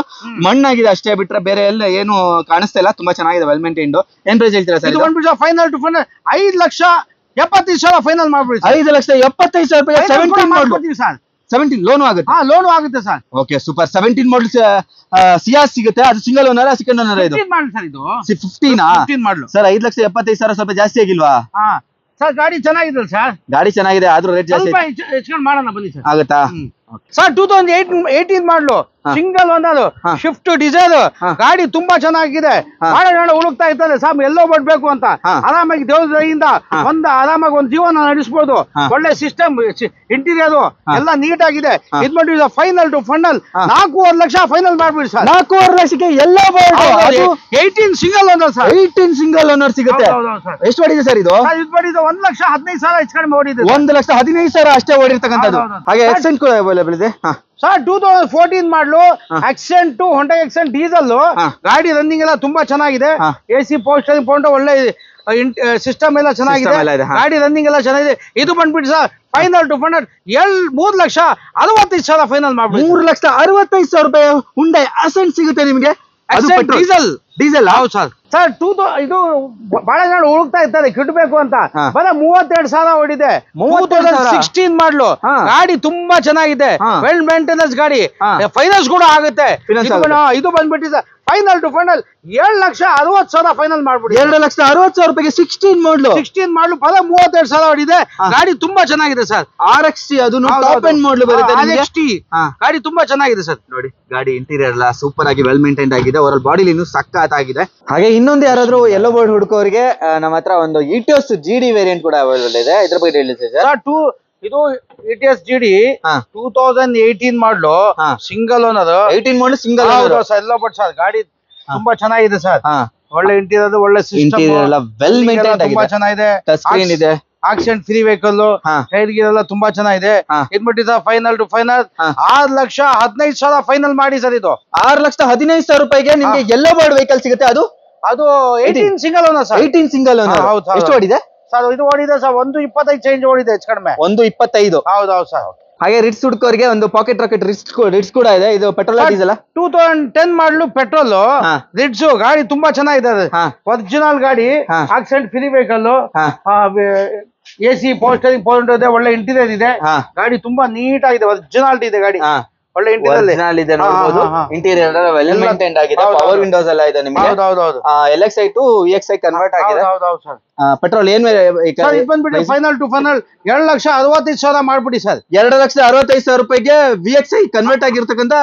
ಮಣ್ಣಾಗಿದೆ ಅಷ್ಟೇ ಬಿಟ್ರೆ ಬೇರೆ ಎಲ್ಲ ಏನು ಕಾಣಿಸ್ತಾ ಇಲ್ಲ. ತುಂಬಾ ಚೆನ್ನಾಗಿದೆ, ವೆಲ್ ಮೇಂಟೈನ್ಡ್. ಏನ್ ಪ್ರೈಸ್ ಹೇಳ್ತೀರಾ ಸರ್? ಇದು ಬಂದ್ಬಿಟ್ಟು ಫೈನಲ್ ಟು ಫೈನಲ್ 5,75,000 ಫೈನಲ್ ಮಾಡ್ಬಿಡಿ. 5,75,000 ರೂಪಾಯಿ 17 ಮಾಡ್ಬಿಡ್ತೀವಿ ಸರ್. 17 ಲೋನು ಆಗುತ್ತೆ. ಲೋನು ಆಗುತ್ತೆ ಸರ್. Okay, super. 17 ಮಾಡಲ್ ಸಿಯಾಸ್ ಸಿಗುತ್ತೆ. ಅದು ಸಿಂಗಲ್ ಓನರ್, ಸೆಕೆಂಡ್ ಓನರ್. ಇದು 15 ಮಾಡಲು ಸರ್. 5,75,000 ಸ್ವಲ್ಪ ಜಾಸ್ತಿ ಆಗಿಲ್ವಾ ಸರ್? ಗಾಡಿ ಚೆನ್ನಾಗಿದೆ ಸರ್. ಗಾಡಿ ಚೆನ್ನಾಗಿದೆ, ಆದ್ರೂ ರೇಟ್ ಜಾಸ್ತಿ ಹೆಚ್ಚು ಮಾಡೋಣ ಬನ್ನಿ ಸರ್. ಆಗುತ್ತಾ? ಸರ್ 2018 ಮಾಡಲು ಸಿಂಗಲ್ ಓನರ್ ಶಿಫ್ಟ್ ಡೀಸೆಲ್ ಗಾಡಿ ತುಂಬಾ ಚೆನ್ನಾಗಿದೆ. ಬಹಳ ಜನ ಹುಡುಕ್ತಾ ಇರ್ತಾರೆ ಸಾಮ್ ಎಲ್ಲೋ ಬರ್ಬೇಕು ಅಂತ. ಆರಾಮಾಗಿ ದೇವರಿಂದ ಆರಾಮಾಗಿ ಒಂದು ಜೀವನ ನಡೆಸಬಹುದು. ಒಳ್ಳೆ ಸಿಸ್ಟಮ್, ಇಂಟೀರಿಯರ್ ಎಲ್ಲ ನೀಟ್ ಆಗಿದೆ. ಇದ್ ಮಾಡಿ final to final 4.5 lakh final ಮಾಡ್ಬಿಡಿ ಸರ್. 4.5 ಲಕ್ಷಕ್ಕೆ ಎಲ್ಲೋ 18 single owner sir. 18 single owner ಸಿಗುತ್ತೆ. ಎಷ್ಟು ಓಡಿದೆ ಸರ್ ಇದು? ಇದು ಮಾಡಿದ 1,15,000 ಹೆಚ್ಚು ಕಡಿಮೆ ಓಡಿದೆ. 1,15,000 ಅಷ್ಟೇ ಓಡಿರ್ತಕ್ಕಂಥದ್ದು. ಹಾಗೆ ಎಕ್ಸೆಂಟ್ ಕೂಡ ಅವೈಲೇಬಲ್ ಇದೆ. Sir 2014 model Accent Honda Xcent diesel ಗಾಡಿ ರನ್ನಿಂಗ್ ಎಲ್ಲ ತುಂಬಾ ಚೆನ್ನಾಗಿದೆ. AC ಪೋಸ್ಟರಿಂಗ್ ಪೌಂಡ್ ಒಳ್ಳೆ ಸಿಸ್ಟಮ್ ಎಲ್ಲ ಚೆನ್ನಾಗಿದೆ. ಗಾಡಿ ರನ್ನಿಂಗ್ ಎಲ್ಲ ಚೆನ್ನಾಗಿದೆ. ಇದು ಬಂದ್ಬಿಟ್ಟು sir final to final 3,65,000 final ಮಾಡ್ಬಿಡಿ. 3,65,000 ರೂಪಾಯಿ ಹುಂಡೈ ಅಸೆಂಟ್ ಸಿಗುತ್ತೆ ನಿಮಗೆ. ಡೀಸೆಲ್ ಹೌದು ಸರ್. ಸರ್ ಇದು ಬಹಳ ಜನ ಹುಡುಕ್ತಾ ಇರ್ತಾರೆ ಕಿಡ್ಬೇಕು ಅಂತ. ಬರೀ 32,000 ಓಡಿದೆ. 2016 ಮಾಡಲು ಗಾಡಿ ತುಂಬಾ ಚೆನ್ನಾಗಿದೆ. ವೆಲ್ ಮೇಂಟೆನೆನ್ಸ್ ಗಾಡಿ. ಫೈನಾನ್ಸ್ ಕೂಡ ಆಗುತ್ತೆ. ಇದು ಬಂದ್ಬಿಟ್ಟಿದೆ ಫೈನಲ್ ಟು ಫೈನಲ್ 7,60,000 ಫೈನಲ್ ಮಾಡ್ಬಿಡಿ. 2,60,000 ರೂಪಾಯಿಗೆ 16 ಮಾಡಲು ಬರೀ 32,000 ಓಡಿದೆ. ಗಾಡಿ ತುಂಬಾ ಚೆನ್ನಾಗಿದೆ ಸರ್. RXT ಅದು ಟಾಪ್ ಎಂಡ್ ಮಾಡಲು ಬರುತ್ತೆ. RXT ಗಾಡಿ ತುಂಬಾ ಚೆನ್ನಾಗಿದೆ ಸರ್. ನೋಡಿ ಗಾಡಿ ಇಂಟೀರಿಯರ್ ಎಲ್ಲ ಸೂಪರ್ ಆಗಿ ವೆಲ್ ಮೇಂಟೈನ್ ಆಗಿದೆ. ಅವರ ಬಾಡಿಲಿ ಇನ್ನೂ ಸಕ್ಕತ್ತಾಗಿದೆ. ಹಾಗೆ ಇನ್ನೊಂದು ಯಾರಾದ್ರೂ ಎಲ್ಲೋ ಬೋರ್ಡ್ ಹುಡುಕೋರಿಗೆ ನಮ್ಮ ಹತ್ರ ಒಂದು ಇಟಿಯೋಸ್ GD ವೇರಿಯಂಟ್ ಕೂಡ ಅವೈಲೇಬಲ್ ಇದೆ. ಇದ್ರ ಬಗ್ಗೆ ಹೇಳಿ ಸರ್. ಇದು ಇಟಿಎಸ್ GD 2018 ಮಾಡಲು ಸಿಂಗಲ್ ಓನರ್. 18 ಮಾಡಲು ಸಿಂಗಲ್ ಓನರ್ ಸರ್. ಎಲ್ಲ ಬಟ್ ಸರ್ ಗಾಡಿ ತುಂಬಾ ಚೆನ್ನಾಗಿದೆ ಸರ್. ಒಳ್ಳೆ ಇಂಟೀರಿಯರ್, ಒಳ್ಳೆ ಇಂಟೀರಿಯರ್ ಎಲ್ಲ ವೆಲ್ ಮೇಂಟೈನ್ ಆಗಿದೆ. ತುಂಬಾ ಚೆನ್ನಾಗಿದೆ. ಟಚ್ ಸ್ಕ್ರೀನ್ ಇದೆ. Accident free vehicle. Tyre gear ಎಲ್ಲ ತುಂಬಾ ಚೆನ್ನಾಗಿದೆ. ಇದ್ಬಿಟ್ಟು sir final to final 6,15,000 final ಮಾಡಿ ಸರ್. ಇದು 6,15,000 ರೂಪಾಯಿಗೆ ನಿಮ್ಗೆ ಎಲ್ಲೋ ಬೋರ್ಡ್ ವೆಹಿಕಲ್ ಸಿಗುತ್ತೆ. ಅದು 18 single owner sir. 18 single owner. ಎಷ್ಟು ಓಡಿದೆ ಸರ್? ಇದು ಓಡಿದೆ ಸರ್ 1.25 ಚೇಂಜ್ ಓಡಿದೆ ಹೆಚ್ಚು ಕಡಿಮೆ. 1.25. ಹೌದೌದು ಸರ್. ಹಾಗೆ ರಿಟ್ಸ್ ಹುಡುಕೋರಿಗೆ ಒಂದು ಪಾಕೆಟ್ ರಾಕೆಟ್ ರಿಟ್ಸ್ ಕೂಡ ಇದೆ. ಇದು ಪೆಟ್ರೋಲ್ ಡೀಸೆಲ್ 2010 ಮಾಡಲು ಪೆಟ್ರೋಲ್ ರಿಟ್ಸ್ ಗಾಡಿ ತುಂಬಾ ಚೆನ್ನಾಗಿದೆ. ಒರಿಜಿನಲ್ ಗಾಡಿ. Accident free vehicle. AC ಪೋಸ್ಟರಿಂಗ್ ಪೌಂಡ್ ಇದೆ. ಒಳ್ಳೆ ಇಂಟೀರಿಯರ್ ಇದೆ. ಗಾಡಿ ತುಂಬಾ ನೀಟ್ ಆಗಿದೆ. ಒರಿಜಿನಾಲಿಟಿ ಇದೆ ಗಾಡಿ. ಒಳ್ಳೆ ಇಂಟೀರಿಯರ್ ಇದೆ. ನೋಡಬಹುದು ಇಂಟೀರಿಯರ್ ವೆಲ್ ಮೇಂಟೈನ್ಡ್ ಆಗಿದೆ. ಪವರ್ ವಿಂಡೋಸ್ ಎಲ್ಲ ಇದೆ ನಿಮಗೆ. LXi ಟು EXi ಕನ್ವರ್ಟ್ ಆಗಿದೆ. ಪೆಟ್ರೋಲ್ ಏನ್ ಬಂದ್ಬಿಟ್ಟು ಫೈನಲ್ ಟು ಫೈನಲ್ 2,65,000 ಮಾಡ್ಬಿಡಿ ಸರ್. 2,65,000 ರೂಪಾಯಿಗೆ VXi ಕನ್ವರ್ಟ್ ಆಗಿರ್ತಕ್ಕಂಥ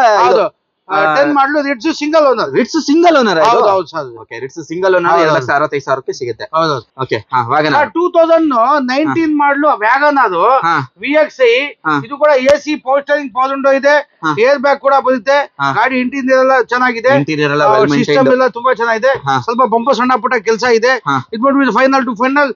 10 model Ritz single owner. Ritz single owner. ಹೌದು sir. Okay, Ritz single owner 2,65,000 ರೂಪಾಯಿ ಸಿಗುತ್ತೆ. ಹೌದು. ಓಕೆ, ವ್ಯಾಗನರ್ 2019 ಮಾಡಲು ವ್ಯಾಗನರ್ VXi. ಇದು ಕೂಡ AC ಪೋಸ್ಟರಿಂಗ್ ಪೌಂಡ್ ಇದೆ. ಏರ್ ಬ್ಯಾಗ್ ಕೂಡ ಬರುತ್ತೆ. ಗಾಡಿ ಇಂಟೀರಿಯರ್ ಎಲ್ಲ ಚೆನ್ನಾಗಿದೆ. ಸಿಸ್ಟಮ್ ಎಲ್ಲ ತುಂಬಾ ಚೆನ್ನಾಗಿದೆ. ಸ್ವಲ್ಪ ಬಂಪ ಸಣ್ಣ ಪುಟ್ಟ ಕೆಲಸ ಇದೆ. ಇದು ಫೈನಲ್ ಟು ಫೈನಲ್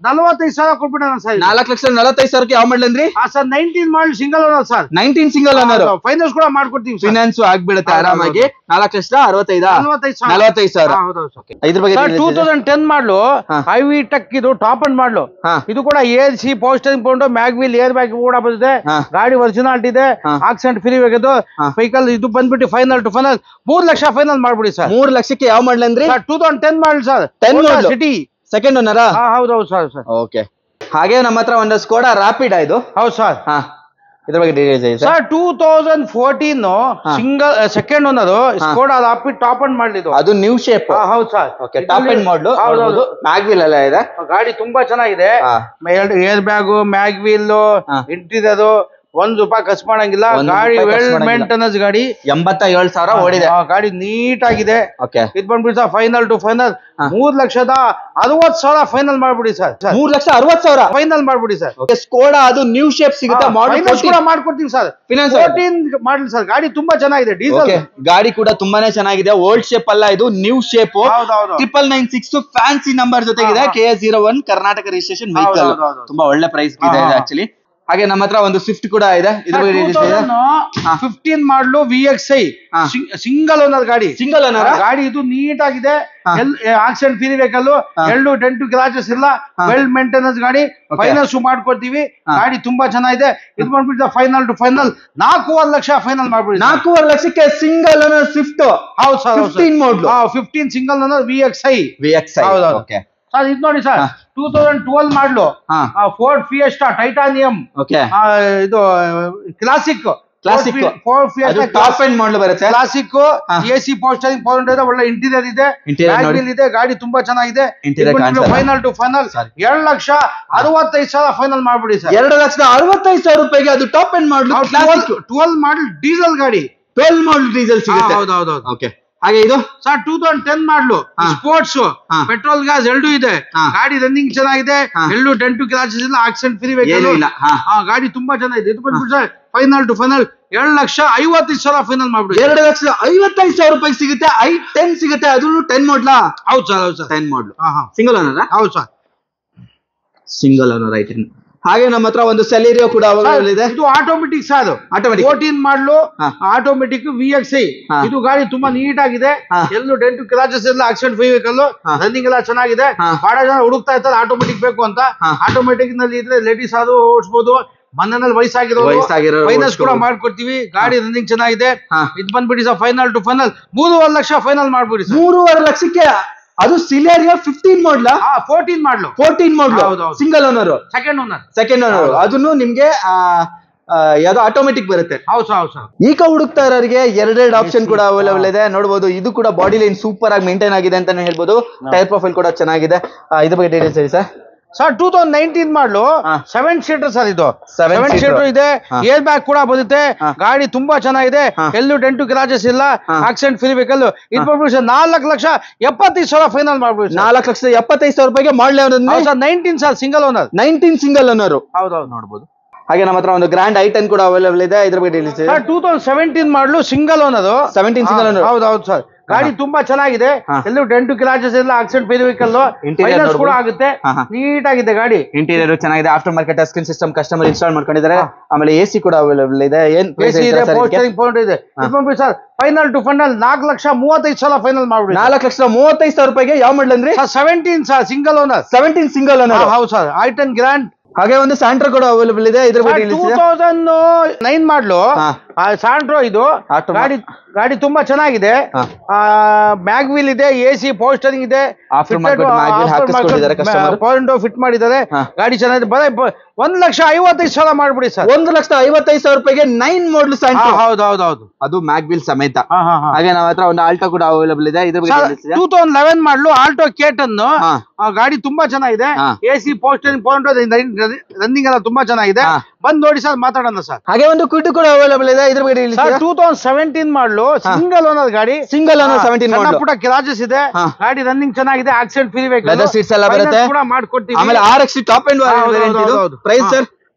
4,45,000 ಕೊಟ್ಬಿಡೋಣ ಸರ್. 4,45,000 ಯಾವ ಮಾಡಲ್ ಅಂದ್ರಿ ಸರ್? 19 ಮಾಡಲ್ single owner sir. 19 single owner. Finance ಕೂಡ ಮಾಡ್ಕೊಡ್ತೀವಿ. ಫೈನಾನ್ಸ್ ಆಗ್ಬಿಡುತ್ತೆ ಆರಾಮಾಗಿ. 4,65,000. ಇದ್ರ ಬಗ್ಗೆ 2010 ಮಾಡಲು ಐವಿ ಟಕ್. ಇದು ಟಾಪ್ ಅಂಡ್ ಮಾಡಲು. ಇದು ಕೂಡ AC ಪೋಸ್ಟರಿಂಗ್ ಪೌಂಡ್ ಮ್ಯಾಗ್ವಿಲ್ ಏರ್ ಬ್ಯಾಗ್ ಕೂಡ ಬರುತ್ತೆ. ಗಾಡಿ ಒರಿಜಿನಾಲಿಟಿ ಇದೆ. Accident free vehicle. ಇದು ಬಂದ್ಬಿಟ್ಟು final to final 3 lakh final ಮಾಡ್ಬಿಡಿ ಸರ್. 3 ಲಕ್ಷಕ್ಕೆ ಯಾವ ಮಾಡಲ್ ಅಂದ್ರಿ? 2010 model sir. 10 City second owner. ಹೌದೌದು ಸರ್. ಓಕೆ. ಹಾಗೆ ನಮ್ಮ ಹತ್ರ ಒಂದು ಸ್ಕೋಡಾ ರಾಪಿಡ್ ಇದು. ಹೌದು ಸರ್. ಇದ್ರ ಬಗ್ಗೆ details sir 2014 single second owner Skoda rapid top and ಮಾಡಲಿದ್ದು. ಅದು ನ್ಯೂ ಶೇಪ್. ಹೌದು ಸರ್. ಓಕೆ, ಟಾಪ್ ಅಂಡ್ ಮಾಡಲು. ಹೌದು, ಮ್ಯಾಗ್ವಿಲ್ ಎಲ್ಲ ಇದೆ. ಗಾಡಿ ತುಂಬಾ ಚೆನ್ನಾಗಿದೆ. ಏರ್ ಬ್ಯಾಗ್, ಮ್ಯಾಗ್ವಿಲ್, ಇಂಟೀರಿಯರ್ ₹1 ಖರ್ಚು ಮಾಡಂಗಿಲ್ಲ. ಗಾಡಿ ವೆಲ್ ಮೇಂಟೆನೆನ್ಸ್ ಗಾಡಿ. 87,000 ಓಡಿದೆ. ಗಾಡಿ ನೀಟ್ ಆಗಿದೆ. ಇದು ಬಂದ್ಬಿಟ್ಟು sir final to final 3,60,000 final ಮಾಡ್ಬಿಡಿ ಸರ್. 3,60,000 ಫೈನಲ್ ಮಾಡ್ಬಿಡಿ ಸರ್. ಸ್ಕೋಡಾ ಅದು ನ್ಯೂ ಶೇಪ್ ಸಿಗುತ್ತೆ. ಕೂಡ ಮಾಡ್ಕೊಡ್ತೀವಿ ಸರ್. 14 model sir. ಗಾಡಿ ತುಂಬಾ ಚೆನ್ನಾಗಿದೆ. ಡೀಸೆಲ್ ಗಾಡಿ ಕೂಡ ತುಂಬಾನೇ ಚೆನ್ನಾಗಿದೆ. ಓಲ್ಡ್ ಶೇಪ್ ಅಲ್ಲ, ಇದು ನ್ಯೂ ಶೇಪ್. 996 ಫ್ಯಾನ್ಸಿ ನಂಬರ್ ಜೊತೆಗಿದೆ. KS01 Karnataka registration vehicle. ತುಂಬಾ ಒಳ್ಳೆ ಪ್ರೈಸ್ ಇದೆ ಆಕ್ಚುಲಿ. ಹಾಗೆ ನಮ್ಮ ಹತ್ರ ಒಂದು ಸ್ವಿಫ್ಟ್ ಕೂಡ ಇದೆ. 15 ಮಾಡಲು VXi ಸಿಂಗಲ್ ಓನರ್ ಗಾಡಿ. ಸಿಂಗಲ್ ಓನರ್ ಗಾಡಿ. ಇದು ನೀಟ್ ಆಗಿದೆ. Accident free vehicle. ಎಲ್ಲೂ ಡೆಂಟು ಗ್ರಾಚಸ್ ಇಲ್ಲ. ವೆಲ್ ಮೇಂಟೆನೆನ್ಸ್ ಗಾಡಿ. ಫೈನಾನ್ಸ್ ಮಾಡ್ಕೊಡ್ತೀವಿ. ಗಾಡಿ ತುಂಬಾ ಚೆನ್ನಾಗಿದೆ. ಇದು ಬಂದ್ಬಿಟ್ಟು final to final 4.5 lakh final ಮಾಡ್ಬಿಡಿ. 4.5 ಲಕ್ಷಕ್ಕೆ ಸಿಂಗಲ್ ಓನರ್ ಸ್ವಿಫ್ಟ್. ಹೌದು sir. 15 model. 15 single owner VXi. ಹೌದು. ಸರ್ ಇದು ನೋಡಿ sir 2012 model Ford Fiesta Titanium. Okay. ಇದು classic classic top end model ಬರುತ್ತೆ. ಕ್ಲಾಸಿಕ್ AC ಪೋಸ್ಟರಿಂಗ್ 400 ಒಳ್ಳೆ ಇಂಟೀರಿಯರ್ ಇದೆ, ಇದೆ, ಗಾಡಿ ತುಂಬಾ ಚೆನ್ನಾಗಿದೆ. ಫೈನಲ್ ಟು ಫೈನಲ್ 2,65,000 ಫೈನಲ್ ಮಾಡ್ಬಿಡಿ ಸರ್. 2,65,000 ರೂಪಾಯಿಗೆ ಅದು ಟಾಪ್ ಎಂಡ್ ಮಾಡಲ್ 12 ಮಾಡಲ್ ಡೀಸೆಲ್ ಗಾಡಿ. 12 ಮಾಡಲ್ ಡೀಸೆಲ್ ಸಿಗುತ್ತೆ. ಹೌದೌದು. ಓಕೆ, ಹಾಗೆ ಇದು ಸರ್ 2010 ಮಾಡಲು ಸ್ಪೋರ್ಟ್ಸ್, ಪೆಟ್ರೋಲ್ ಗ್ಯಾಸ್ ಎರಡೂ ಇದೆ. ಗಾಡಿ ರನ್ನಿಂಗ್ ಚೆನ್ನಾಗಿದೆ, ಎಲ್ಲೂ ಡೆಂಟು ಕ್ರಾಚಸ್ ಇಲ್ಲ, ಆಕ್ಸಿಡೆಂಟ್ ಫ್ರೀ ವೆಹಿಕಲ್. ಗಾಡಿ ತುಂಬಾ ಚೆನ್ನಾಗಿದೆ. ಇದು ಬಂದ್ಬಿಟ್ಟು sir final to final 2,55,000 final ಮಾಡ್ಬಿಡಿ. 2,55,000 ರೂಪಾಯಿ ಸಿಗುತ್ತೆ. i10 ಸಿಗುತ್ತೆ, ಅದು 10 ಮಾಡಲ್. ಹೌದು ಸರ್ 10 ಮಾಡಲ್. Single owner? ಹೌದು ಸರ್, ಸಿಂಗಲ್ ಓನರ್ i10. ಹಾಗೆ ನಮ್ಮ ಹತ್ರ ಒಂದು ಸೆಲೆರಿಯೋ ಕೂಡ ಅವೈಲೇಬಲ್ ಇದೆ. ಇದು ಆಟೋಮೆಟಿಕ್ ಸರ್, ಆಟೋಮೆಟಿಕ್ 14 ಮಾಡಲು ಆಟೋಮೆಟಿಕ್ VXI. ಇದು ಗಾಡಿ ತುಂಬಾ ನೀಟ್ ಆಗಿದೆ, ಎಲ್ಲೂ ಡೆಂಟು ಕ್ರಾಚಸ್ ಇಲ್ಲ, ಆಕ್ಸಿಡೆಂಟ್ ಫ್ರೀ ವೆಹಿಕಲ್, ರನ್ನಿಂಗ್ ಎಲ್ಲ ಚೆನ್ನಾಗಿದೆ. ಬಹಳ ಜನ ಹುಡುಕ್ತಾ ಇರ್ತಾರೆ ಆಟೋಮೆಟಿಕ್ ಬೇಕು ಅಂತ. ಆಟೋಮೆಟಿಕ್ ನಲ್ಲಿ ಇದ್ರೆ ಲೇಡೀಸ್ ಆದ್ರೂ ಓಡಿಸಬಹುದು, ಮನೆಯಲ್ಲಿ ವಯಸ್ಸಾಗಿರೋರು ಫೈನಾನ್ಸ್ ಕೂಡ ಮಾಡ್ಕೊಡ್ತೀವಿ. ಗಾಡಿ ರನ್ನಿಂಗ್ ಚೆನ್ನಾಗಿದೆ. ಇದು ಬಂದ್ಬಿಡಿ sir final to final 3.5 lakh final ಮಾಡ್ಬಿಡಿ ಸರ್. 3.5 ಲಕ್ಷಕ್ಕೆ ಅದು Celerio 15 model 14 model 14 model single owner, second owner. ಅದನ್ನು ನಿಮ್ಗೆ ಯಾವ್ದೋ ಆಟೋಮೆಟಿಕ್ ಬರುತ್ತೆ. ಹೌದು ಸರ್. ಈಗ ಹುಡುಕ್ತಾ ಇರೋರಿಗೆ 2 ಆಪ್ಷನ್ ಕೂಡ ಅವೈಲೇಬಲ್ ಇದೆ. ನೋಡಬಹುದು, ಇದು ಕೂಡ ಬಾಡಿ ಲೈನ್ ಸೂಪರ್ ಆಗಿ ಮೇಂಟೈನ್ ಆಗಿದೆ ಅಂತಾನೆ ಹೇಳ್ಬೋದು. ಟೈರ್ ಪ್ರೊಫೈಲ್ ಕೂಡ ಚೆನ್ನಾಗಿದೆ. ಇದ್ರ ಬಗ್ಗೆ ಡೀಟೇಲ್ಸ್ ಹೇಳಿ ಸರ್. ಸರ್ 2019 ಮಾಡಲು 7 ಸೀಟರ್ ಸರ್. ಇದು 7 ಸೀಟರ್ ಇದೆ, ಏರ್ ಬ್ಯಾಗ್ ಕೂಡ ಬರುತ್ತೆ. ಗಾಡಿ ತುಂಬಾ ಚೆನ್ನಾಗಿದೆ, ಎಲ್ಲೂ ಡೆಂಟು ಕ್ರಾಚಸ್ ಇಲ್ಲ, ಆಕ್ಸಿಡೆಂಟ್ ಫ್ರೀ ವೆಹಿಕಲ್. ಇದು ಬಂದ್ಬಿಟ್ಟು 4,75,000 ಫೈನಲ್ ಮಾಡ್ಬಿಡಿ. 4,75,000 ರೂಪಾಯಿಗೆ ಮಾಡಲ್. 19 sir, single owner. 19 single owner. ಹೌದೌದು, ನೋಡಬಹುದು. ಹಾಗೆ ನಮ್ಮ ಹತ್ರ ಒಂದು ಗ್ರ್ಯಾಂಡ್ i10 ಕೂಡ ಅವೈಲೇಬಲ್ ಇದೆ. ಇದ್ರ ಬಗ್ಗೆ ಡೀಟೇಲ್ಸ್. 2017 ಮಾಡಲು ಸಿಂಗಲ್ ಓನರ್. 17 single owner. ಹೌದೌದು ಸರ್. ಗಾಡಿ ತುಂಬಾ ಚೆನ್ನಾಗಿದೆ, ಎಲ್ಲೂ ಡೆಂಟು ಕ್ರಾಚಸ್ ಇಲ್ಲ, ಆಕ್ಸಿಡೆಂಟ್ ಫ್ರೀ ವೆಹಿಕಲ್, ಫೈನಾನ್ಸ್ ಕೂಡ ಆಗುತ್ತೆ. ನೀಟ್ ಆಗಿದೆ ಗಾಡಿ. ಇಂಟೀರಿಯರ್ ಚೆನ್ನಾಗಿದೆ, after market touch screen system customer install ಮಾಡ್ಕೊಂಡಿದ್ದಾರೆ. ಆಮೇಲೆ AC ಕೂಡ ಅವೈಲೇಬಲ್ ಇದೆ. ಏನ್ AC ಇದೆ, ಪೋಸ್ಟರಿಂಗ್ ಫೋನ್ ಇದೆ. Sir final to final 4,35,000 final ಮಾಡ್ಬಿಡಿ. 4,35,000 ರೂಪಾಯಿಗೆ ಯಾವ ಮಾಡಲ್ ಅಂದ್ರೆ? 17 sir, single owner. 17 single owner. ಹೌದು ಸರ್. i10 grand. ಹಾಗೆ ಒಂದು ಸ್ಯಾಂಟ್ರೋ ಕೂಡ ಅವೈಲೇಬಲ್ ಇದೆ. ಇದ್ರ ಬಗ್ಗೆ 2009 ಮಾಡಲು ಸ್ಯಾಂಟ್ರೋ. ಇದು ಗಾಡಿ ತುಂಬಾ ಚೆನ್ನಾಗಿದೆ. ಮ್ಯಾಗ್ ವೀಲ್ ಇದೆ, AC ಪೋಸ್ಟರಿಂಗ್ ಇದೆ, ಫಿಟ್ ಮಾಡಿದ್ದಾರೆ. ಗಾಡಿ ಚೆನ್ನಾಗಿದೆ. 1,55,000 ಮಾಡ್ಬಿಡಿ ಸರ್. 1,55,000 ರೂಪಾಯಿಗೆ 9 ಮಾಡಲ್ ಸ್ಯಾಂಟ್ರೋ. ಹೌದೌದು, ಅದು ಮ್ಯಾಗ್ ವೀಲ್ ಸಮೇತ. ಹಾಗೆ ನಮ್ಮ ಹತ್ರ ಒಂದು ಆಲ್ಟೋ ಕೂಡ ಅವೈಲೇಬಲ್ ಇದೆ. ಇದ್ರ ಬಗ್ಗೆ 2011 ಮಾಡಲು ಆಲ್ಟೋ K10. ಗಾಡಿ ತುಂಬಾ ಚೆನ್ನಾಗಿದೆ, AC ಪೋಸ್ಟರಿಂಗ್ ರನ್ನಿಂಗ್ ಎಲ್ಲ ತುಂಬಾ ಚೆನ್ನಾಗಿದೆ. ಬಂದ್ ನೋಡಿ ಸರ್, ಮಾತಾಡೋಣ ಸರ್. ಹಾಗೆ ಒಂದು ಕ್ವಿಡ್ ಕೂಡ ಅವೈಲೇಬಲ್ ಇದೆ. ಇದ್ರ ಬಗ್ಗೆ 2017 ಮಾಡಲು ಸಿಂಗಲ್ ಓನರ್ ಗಾಡಿ. ಸಿಂಗಲ್ ಓನರ್ 17 ಮಾಡಲು. ಪುಟ್ಟ ಕ್ರಾಚಸ್ ಇದೆ, ಗಾಡಿ ರನ್ನಿಂಗ್ ಚೆನ್ನಾಗಿದೆ, accident free vehicle, leather seats ಎಲ್ಲ ಬರುತ್ತೆ ಕೂಡ ಮಾಡ್ಕೊಡ್ತೀವಿ. ಆಮೇಲೆ RX ಟಾಪ್ ಎಂಡ್ ವೇರಿಯಂಟ್. ಇದು ಪ್ರೈಸ್ ಸರ್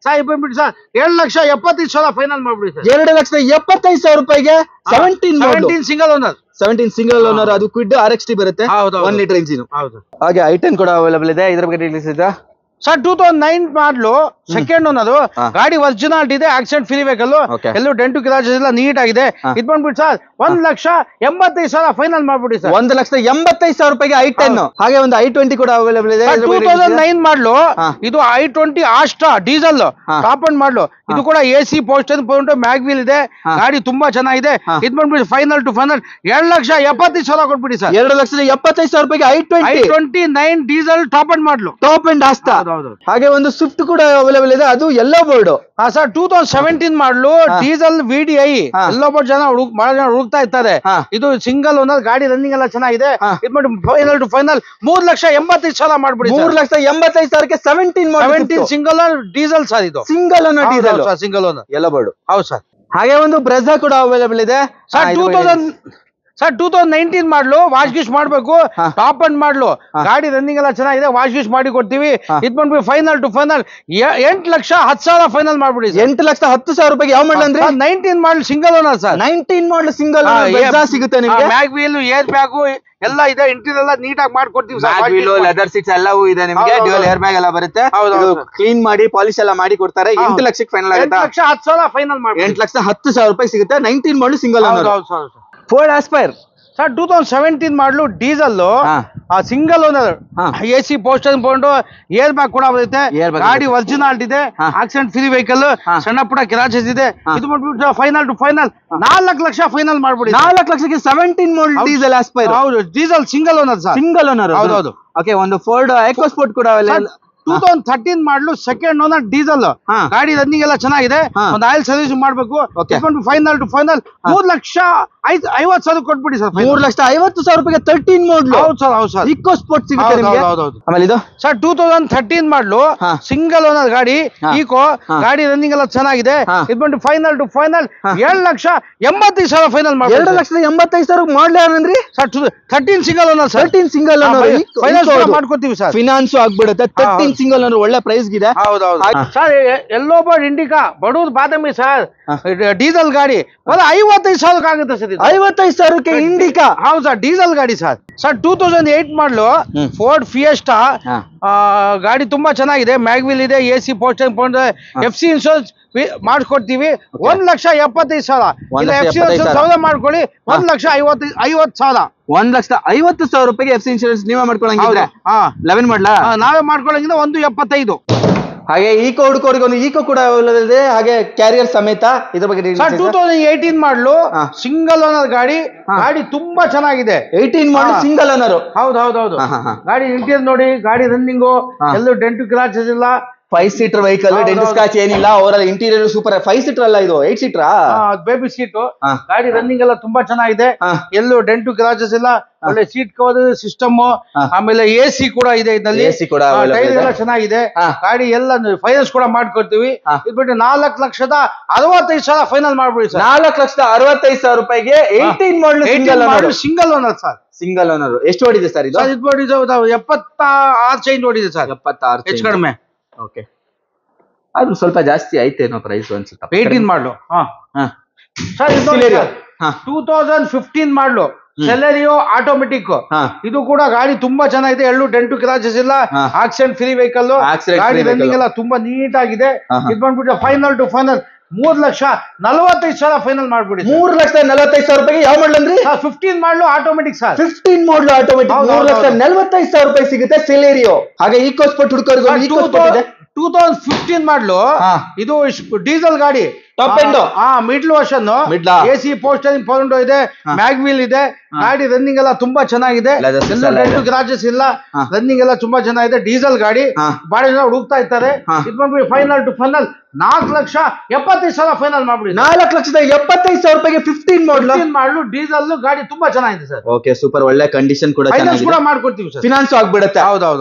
ಬಂದ್ಬಿಟ್ಟು ಸರ್ 7,75,000 ಫೈನಲ್ ಮಾಡ್ಬಿಡಿ ಸರ್. 2,75,000 ರೂಪಾಯಿಗೆ 17 ಸಿಂಗಲ್ ಓನರ್. 17 single owner. ಅದು ಕ್ವಿಡ್ RXT ಬರುತ್ತೆ, 1 ಲೀಟರ್ ಇಂಜಿನ್. ಹಾಗೆ i10 ಕೂಡ ಅವೈಲೇಬಲ್ ಇದೆ. ಇದ್ರ ಬಗ್ಗೆ ಡೀಟೇಲ್ಸ್ ಇದೆ ಸರ್. 2009 ಮಾಡಲು ಸೆಕೆಂಡ್ ಓನರ್. ಗಾಡಿ ಒರಿಜಿನಾಲಿಟಿ ಇದೆ, ಆಕ್ಸಿಡೆಂಟ್ ಫ್ರೀ ವೆಹಿಕಲ್, ಎಲ್ಲೂ ಡೆಂಟು ಕ್ರಾಚಸ್ ಇಲ್ಲ, ನೀಟ್ ಆಗಿದೆ. ಇದು ಬಂದ್ಬಿಟ್ಟು ಸರ್ 1,85,000 ಫೈನಲ್ ಮಾಡ್ಬಿಡಿ ಸರ್. 1,85,000 ರೂಪಾಯಿಗೆ i10. ಹಾಗೆ ಒಂದು i20 ಕೂಡ ಅವೈಲೇಬಲ್ ಇದೆ. 2009 ಮಾಡಲು. ಇದು i20 Astra diesel top and ಮಾಡಲು. ಇದು ಕೂಡ AC ಪೋಸ್ಟರ್ ಮ್ಯಾಗ್ ವೀಲ್ ಇದೆ, ಗಾಡಿ ತುಂಬಾ ಚೆನ್ನಾಗಿದೆ. ಇದು ಬಂದ್ಬಿಟ್ಟು ಫೈನಲ್ ಟು ಫೈನಲ್ 2,75,000 ಕೊಟ್ಬಿಡಿ ಸರ್. 2,75,000 ರೂಪಾಯಿಗೆ i29 ಡೀಸೆಲ್ ಟಾಪ್ ಅಂಡ್ ಮಾಡಲು, ಟಾಪ್ ಅಂಡ್ ಆಸ್ಟಾ. ಹಾಗೆ ಒಂದು ಸ್ವಿಫ್ಟ್ ಕೂಡ ಅವೈಲೇಬಲ್ ಇದೆ, ಅದು ಯೆಲ್ಲೋ ಬೋರ್ಡ್. ಸರ್ 2017 ಮಾಡಲು ಡೀಸೆಲ್ VDI. ಯೆಲ್ಲೋ ಬೋರ್ಡ್ ಬಹಳ ಜನ ಹುಡುಕ್ತಾ ಇರ್ತಾರೆ. ಇದು ಸಿಂಗಲ್ ಓನರ್, ಗಾಡಿ ರನ್ನಿಂಗ್ ಎಲ್ಲ ಚೆನ್ನಾಗಿದೆ. ಇದು ಮಾಡಿ ಫೈನಲ್ ಟು ಫೈನಲ್ 3,85,000 ಮಾಡ್ಬಿಡಿ. 3,85,000ಕ್ಕೆ 17 ಸಿಂಗಲ್ ಓನರ್ ಡೀಸೆಲ್ ಸರ್. ಇದು single owner diesel, single owner yellow board. ಹೌದು ಸರ್. ಹಾಗೆ ಒಂದು ಬ್ರೆಜಾ ಕೂಡ ಅವೈಲೇಬಲ್ ಇದೆ ಸರ್. 2019 ಮಾಡಲು ವಾಶ್ ಗಿಶ್ ಮಾಡ್ಬೇಕು, ಟಾಪ್ ಅಂಡ್ ಮಾಡಲು. ಗಾಡಿ ರನ್ನಿಂಗ್ ಎಲ್ಲ ಚೆನ್ನಾಗಿದೆ, ವಾಶ್ ಗಿಶ್ ಮಾಡಿ ಕೊಡ್ತೀವಿ. ಇದು ಬಂದ್ಬಿಟ್ಟು ಫೈನಲ್ ಟು ಫೈನಲ್ 8,10,000 ಫೈನಲ್ ಮಾಡ್ಬಿಡಿ. 8,10,000 ರೂಪಾಯಿಗೆ ಯಾವ ಮಾಡಲ್ ಅಂದ್ರೆ? 19 ಮಾಡಲ್ single owner sir. 19 model single Brezza ಸಿಗುತ್ತೆ ನಿಮಗೆ. ಮ್ಯಾಗ್ ವೀಲ್, ಏರ್ ಬ್ಯಾಗ್ ಎಲ್ಲ ಇದೆ, ಇಂಟೀರಿಯರ್ ಎಲ್ಲ ನೀಟಾಗಿ ಮಾಡ್ಕೊಡ್ತೀವಿ ಸರ್. ಲೆದರ್ ಸೀಟ್ಸ್ ಎಲ್ಲವೂ ಇದೆ ನಿಮಗೆ, ಡ್ಯುಯಲ್ ಏರ್ ಬ್ಯಾಗ್ ಎಲ್ಲ ಬರುತ್ತೆ. ಕ್ಲೀನ್ ಮಾಡಿ ಪಾಲಿಶ್ ಎಲ್ಲ ಮಾಡಿ ಕೊಡ್ತಾರೆ. 8 ಲಕ್ಷಕ್ಕೆ ಫೈನಲ್ ಆಗುತ್ತೆ. 8,10,000 ಫೈನಲ್ ಮಾಡಿ. 8,10,000 ರೂಪಾಯಿ ಸಿಗುತ್ತೆ. 19 ಮಾಡಲ್ single owner. Ford aspire sir 2017 ಮಾಡಲು diesel single owner, AC poster air bag ಕೂಡ ಬರುತ್ತೆ. ಗಾಡಿ ಒರಿಜಿನಾಲಿಟಿ ಇದೆ, ಆಕ್ಸಿಡೆಂಟ್ ಫ್ರೀ ವೆಹಿಕಲ್, ಸಣ್ಣ ಪುಟ್ಟ ಕ್ರಾಚಸ್ ಇದೆ. ಇದು ಮಾಡ್ಬಿಟ್ಟು final to final 4 lakh final ಮಾಡ್ಬಿಡಿ. 4 ಲಕ್ಷಕ್ಕೆ 17 ಮಾಡಲ್ ಡೀಸೆಲ್ ಆಸ್ಪೈರ್. ಹೌದು, diesel single owner sir. Single owner. ಹೌದೌದು. ಓಕೆ, ಒಂದು ಫೋರ್ಡ್ ಎಕೋಸ್ಪೋರ್ಟ್ ಕೂಡ 2013 ಮಾಡಲು ಸೆಕೆಂಡ್ ಓನರ್ ಡೀಸೆಲ್ ಗಾಡಿ ರನ್ನಿಂಗ್ ಎಲ್ಲ ಚೆನ್ನಾಗಿದೆ. ಒಂದು ಆಯಿಲ್ ಸರ್ವಿಸ್ ಮಾಡ್ಬೇಕು. ಫೈನಲ್ ಟು ಫೈನಲ್ 3,50,000 ಕೊಟ್ಬಿಡಿ ಸರ್. 3,50,000 ರೂಪಾಯಿಗೆ 13 ಮಾಡಲು. ಹೌದು ಸರ್. ಇಕೋ ಸ್ಪೋರ್ಟ್ ಸಿಗುತ್ತೆ ನಿಮಗೆ. ಆಮೇಲೆ ಇದು ಸರ್ 2013 ಮಾಡಲು ಸಿಂಗಲ್ ಓನರ್ ಗಾಡಿ ಈಕೋ ಗಾಡಿ ರನ್ನಿಂಗ್ ಎಲ್ಲ ಚೆನ್ನಾಗಿದೆ. ಇದು ಫೈನಲ್ ಟು ಫೈನಲ್ 7,85,000 ಫೈನಲ್ ಮಾಡಿ. 2,85,000 ಮಾಡ್ಲೇ ಏನಂದ್ರಿ sir? 13 single owner sir. 13 single owner finance ಮಾಡ್ಕೊಡ್ತೀವಿ ಸರ್. ಫಿನಾನ್ಸ್ ಆಗ್ಬಿಡುತ್ತೆ. 13 ಸಿಂಗಲ್ ಓನರ್ ಒಳ್ಳೆ ಪ್ರೈಸ್ ಗಿದೆ. ಸರ್ ಎಲ್ಲೋ ಬೋರ್ಡ್ ಇಂಡಿಕಾ ಬಡೂರ್ ಬಾದಾಮಿ ಸರ್ ಡೀಸೆಲ್ ಗಾಡಿ 55,000 ಆಗುತ್ತೆ ಸರ್. 55,000ಕ್ಕೆ ಇಂಡಿಕಾ. ಹೌದು ಸರ್ ಡೀಸೆಲ್ ಗಾಡಿ ಸರ್. 2008 ಮಾಡಲು ಫೋರ್ಡ್ ಫಿಯೆಸ್ಟಾ ಗಾಡಿ ತುಂಬಾ ಚೆನ್ನಾಗಿದೆ. ಮ್ಯಾಗ್ವಿಲ್ ಇದೆ, AC ಪೋಸ್ಟಿಂಗ್ FC ಇನ್ಶೂರೆನ್ಸ್ ಮಾಡ್ಕೊಡ್ತೀವಿ. 1,75,000 FC ಇನ್ಶೂರೆನ್ಸ್ ಸೌದೆ ಮಾಡ್ಕೊಳ್ಳಿ. 1,50,000 1,50,000 ರೂಪಾಯಿಗೆ FC ಇನ್ಶೂರೆನ್ಸ್ ನೀವೇ ಮಾಡ್ಕೊಳಂಗಿದ್ರೆ 11 ಮಾಡ್ಲಾ ನಾವೇ ಮಾಡ್ಕೊಳ್ಳಂಗಿದ್ರೆ 1,75,000. ಹಾಗೆ ಈಕೋ ಹುಡುಕೋರಿಗೆ ಒಂದು ಈಕೋ ಕೂಡ ಇದೆ, ಹಾಗೆ ಕ್ಯಾರಿಯರ್ ಸಮೇತ. ಇದ್ರ ಬಗ್ಗೆ 2018 ಮಾಡಲು ಸಿಂಗಲ್ ಓನರ್ ಗಾಡಿ ತುಂಬಾ ಚೆನ್ನಾಗಿದೆ. 18 ಮಾಡಲು ಸಿಂಗಲ್ ಓನರ್. ಹೌದು. ಗಾಡಿ ಇಂಟೀರಿಯರ್ ನೋಡಿ, ಗಾಡಿ ರನ್ನಿಂಗು ಎಲ್ಲೂ ಡೆಂಟು ಕ್ರಾಚಸ್ ಇಲ್ಲ. 5 ಸೀಟರ್ ವೆಹಿಕಲ್, ಡೆಂಟ್ ಸ್ಕ್ರಾಚ್ ಏನಿಲ್ಲ. Over interior super. 5 ಸೀಟರ್ ಅಲ್ಲ, ಇದು 8 ಸೀಟರ್ ಬೇಬಿ ಸೀಟ್. ಗಾಡಿ ರನ್ನಿಂಗ್ ಎಲ್ಲ ತುಂಬಾ ಚೆನ್ನಾಗಿದೆ. ಎಲ್ಲೂ ಡೆಂಟು ಕ್ರಾಚಸ್ ಇಲ್ಲ. ಒಳ್ಳೆ ಸೀಟ್ ಕವರ್ ಸಿಸ್ಟಮ್, ಆಮೇಲೆ AC ಕೂಡ ಇದೆ ಇದರಲ್ಲಿ. ಟೈರ್ ಎಲ್ಲ ಚೆನ್ನಾಗಿದೆ. ಗಾಡಿ ಎಲ್ಲ ಫೈನಾನ್ಸ್ ಕೂಡ ಮಾಡ್ಕೊಡ್ತೀವಿ. ಇದ್ಬಿಟ್ಟು 4,65,000 ಫೈನಲ್ ಮಾಡ್ಬಿಡಿ ಸರ್. 4,65,000 ರೂಪಾಯಿಗೆ 18 ಮಾಡಲು single owner sir. Single owner. ಎಷ್ಟು ಓಡಿದೆ ಸರ್ ಇದು? 76 ಚೇಂಜ್ ಓಡಿದೆ ಸರ್. 76 ಹೆಚ್ಚು ಕಡಿಮೆ. ಓಕೆ, ಅದು ಸ್ವಲ್ಪ ಜಾಸ್ತಿ ಆಯ್ತೇನೋ ಪ್ರೈಸ್ ಅನ್ಸುತ್ತೆ. 18 ಮಾಡಲು ಸರ್. 2015 ಮಾಡಲು ಸೆಲೆರಿಯೋ ಆಟೋಮೆಟಿಕ್. ಇದು ಕೂಡ ಗಾಡಿ ತುಂಬಾ ಚೆನ್ನಾಗಿದೆ. ಎಲ್ಲೂ ಡೆಂಟು ಕ್ರಾಚಸ್ ಇಲ್ಲ. Accident free vehicle. ಗಾಡಿ ರನ್ನಿಂಗ್ ಎಲ್ಲ ತುಂಬಾ ನೀಟ್ ಆಗಿದೆ. ಇದು ಬಂದ್ಬಿಟ್ಟು ಫೈನಲ್ ಟು ಫೈನಲ್ 3,45,000 ಫೈನಲ್ ಮಾಡ್ಬಿಡಿ. 3,45,000 ರೂಪಾಯಿಗೆ ಯಾವ ಮಾಡಲ್ ಅಂದ್ರಿ? 15 ಮಾಡಲು ಆಟೋಮೆಟಿಕ್ ಸರ್. 15 ಮಾಡಲು ಆಟೋಮೆಟಿಕ್ 3,45,000 ರೂಪಾಯಿ ಸಿಗುತ್ತೆ ಸೆಲೆರಿಯೋ. ಹಾಗೆ ಈಕೋ ಸ್ಪೋರ್ಟ್ ಹುಡುಕೋರಿಗೆ 2015 ಮಾಡಲು ಇದು ಡೀಸೆಲ್ ಗಾಡಿ top end middle version. AC ಪೋಸ್ಟರಿಂಗ್ ಪೌಂಡ್ ಇದೆ, ಮ್ಯಾಗ್ವಿಲ್ ಇದೆ. ಗಾಡಿ ರನ್ನಿಂಗ್ ಎಲ್ಲ ತುಂಬಾ ಚೆನ್ನಾಗಿದೆ. ಡೆಂಟು ಕ್ರಾಚಸ್ ಇಲ್ಲ. ರನ್ನಿಂಗ್ ಎಲ್ಲ ತುಂಬಾ ಚೆನ್ನಾಗಿದೆ. ಡೀಸೆಲ್ ಗಾಡಿ ಬಾಳ ಜನ ಹುಡುಕ್ತಾ ಇರ್ತಾರೆ. ಇದು ಬಂದ್ಬಿಟ್ಟು ಫೈನಲ್ ಟು ಫೈನಲ್ 4,75,000 ಫೈನಲ್ ಮಾಡ್ಬಿಡಿ. 4,75,000 ರೂಪಾಯಿಗೆ 15 ಮಾಡಲು ಡೀಸೆಲ್ ಗಾಡಿ ತುಂಬಾ ಚೆನ್ನಾಗಿದೆ ಸರ್. Okay, super. ಒಳ್ಳೆ ಕಂಡೀಷನ್ ಕೂಡ ಮಾಡ್ಕೊಡ್ತೀವಿ ಸರ್. ಫಿನಾನ್ಸ್ ಆಗ್ಬಿಡುತ್ತೆ. ಹೌದೌದು.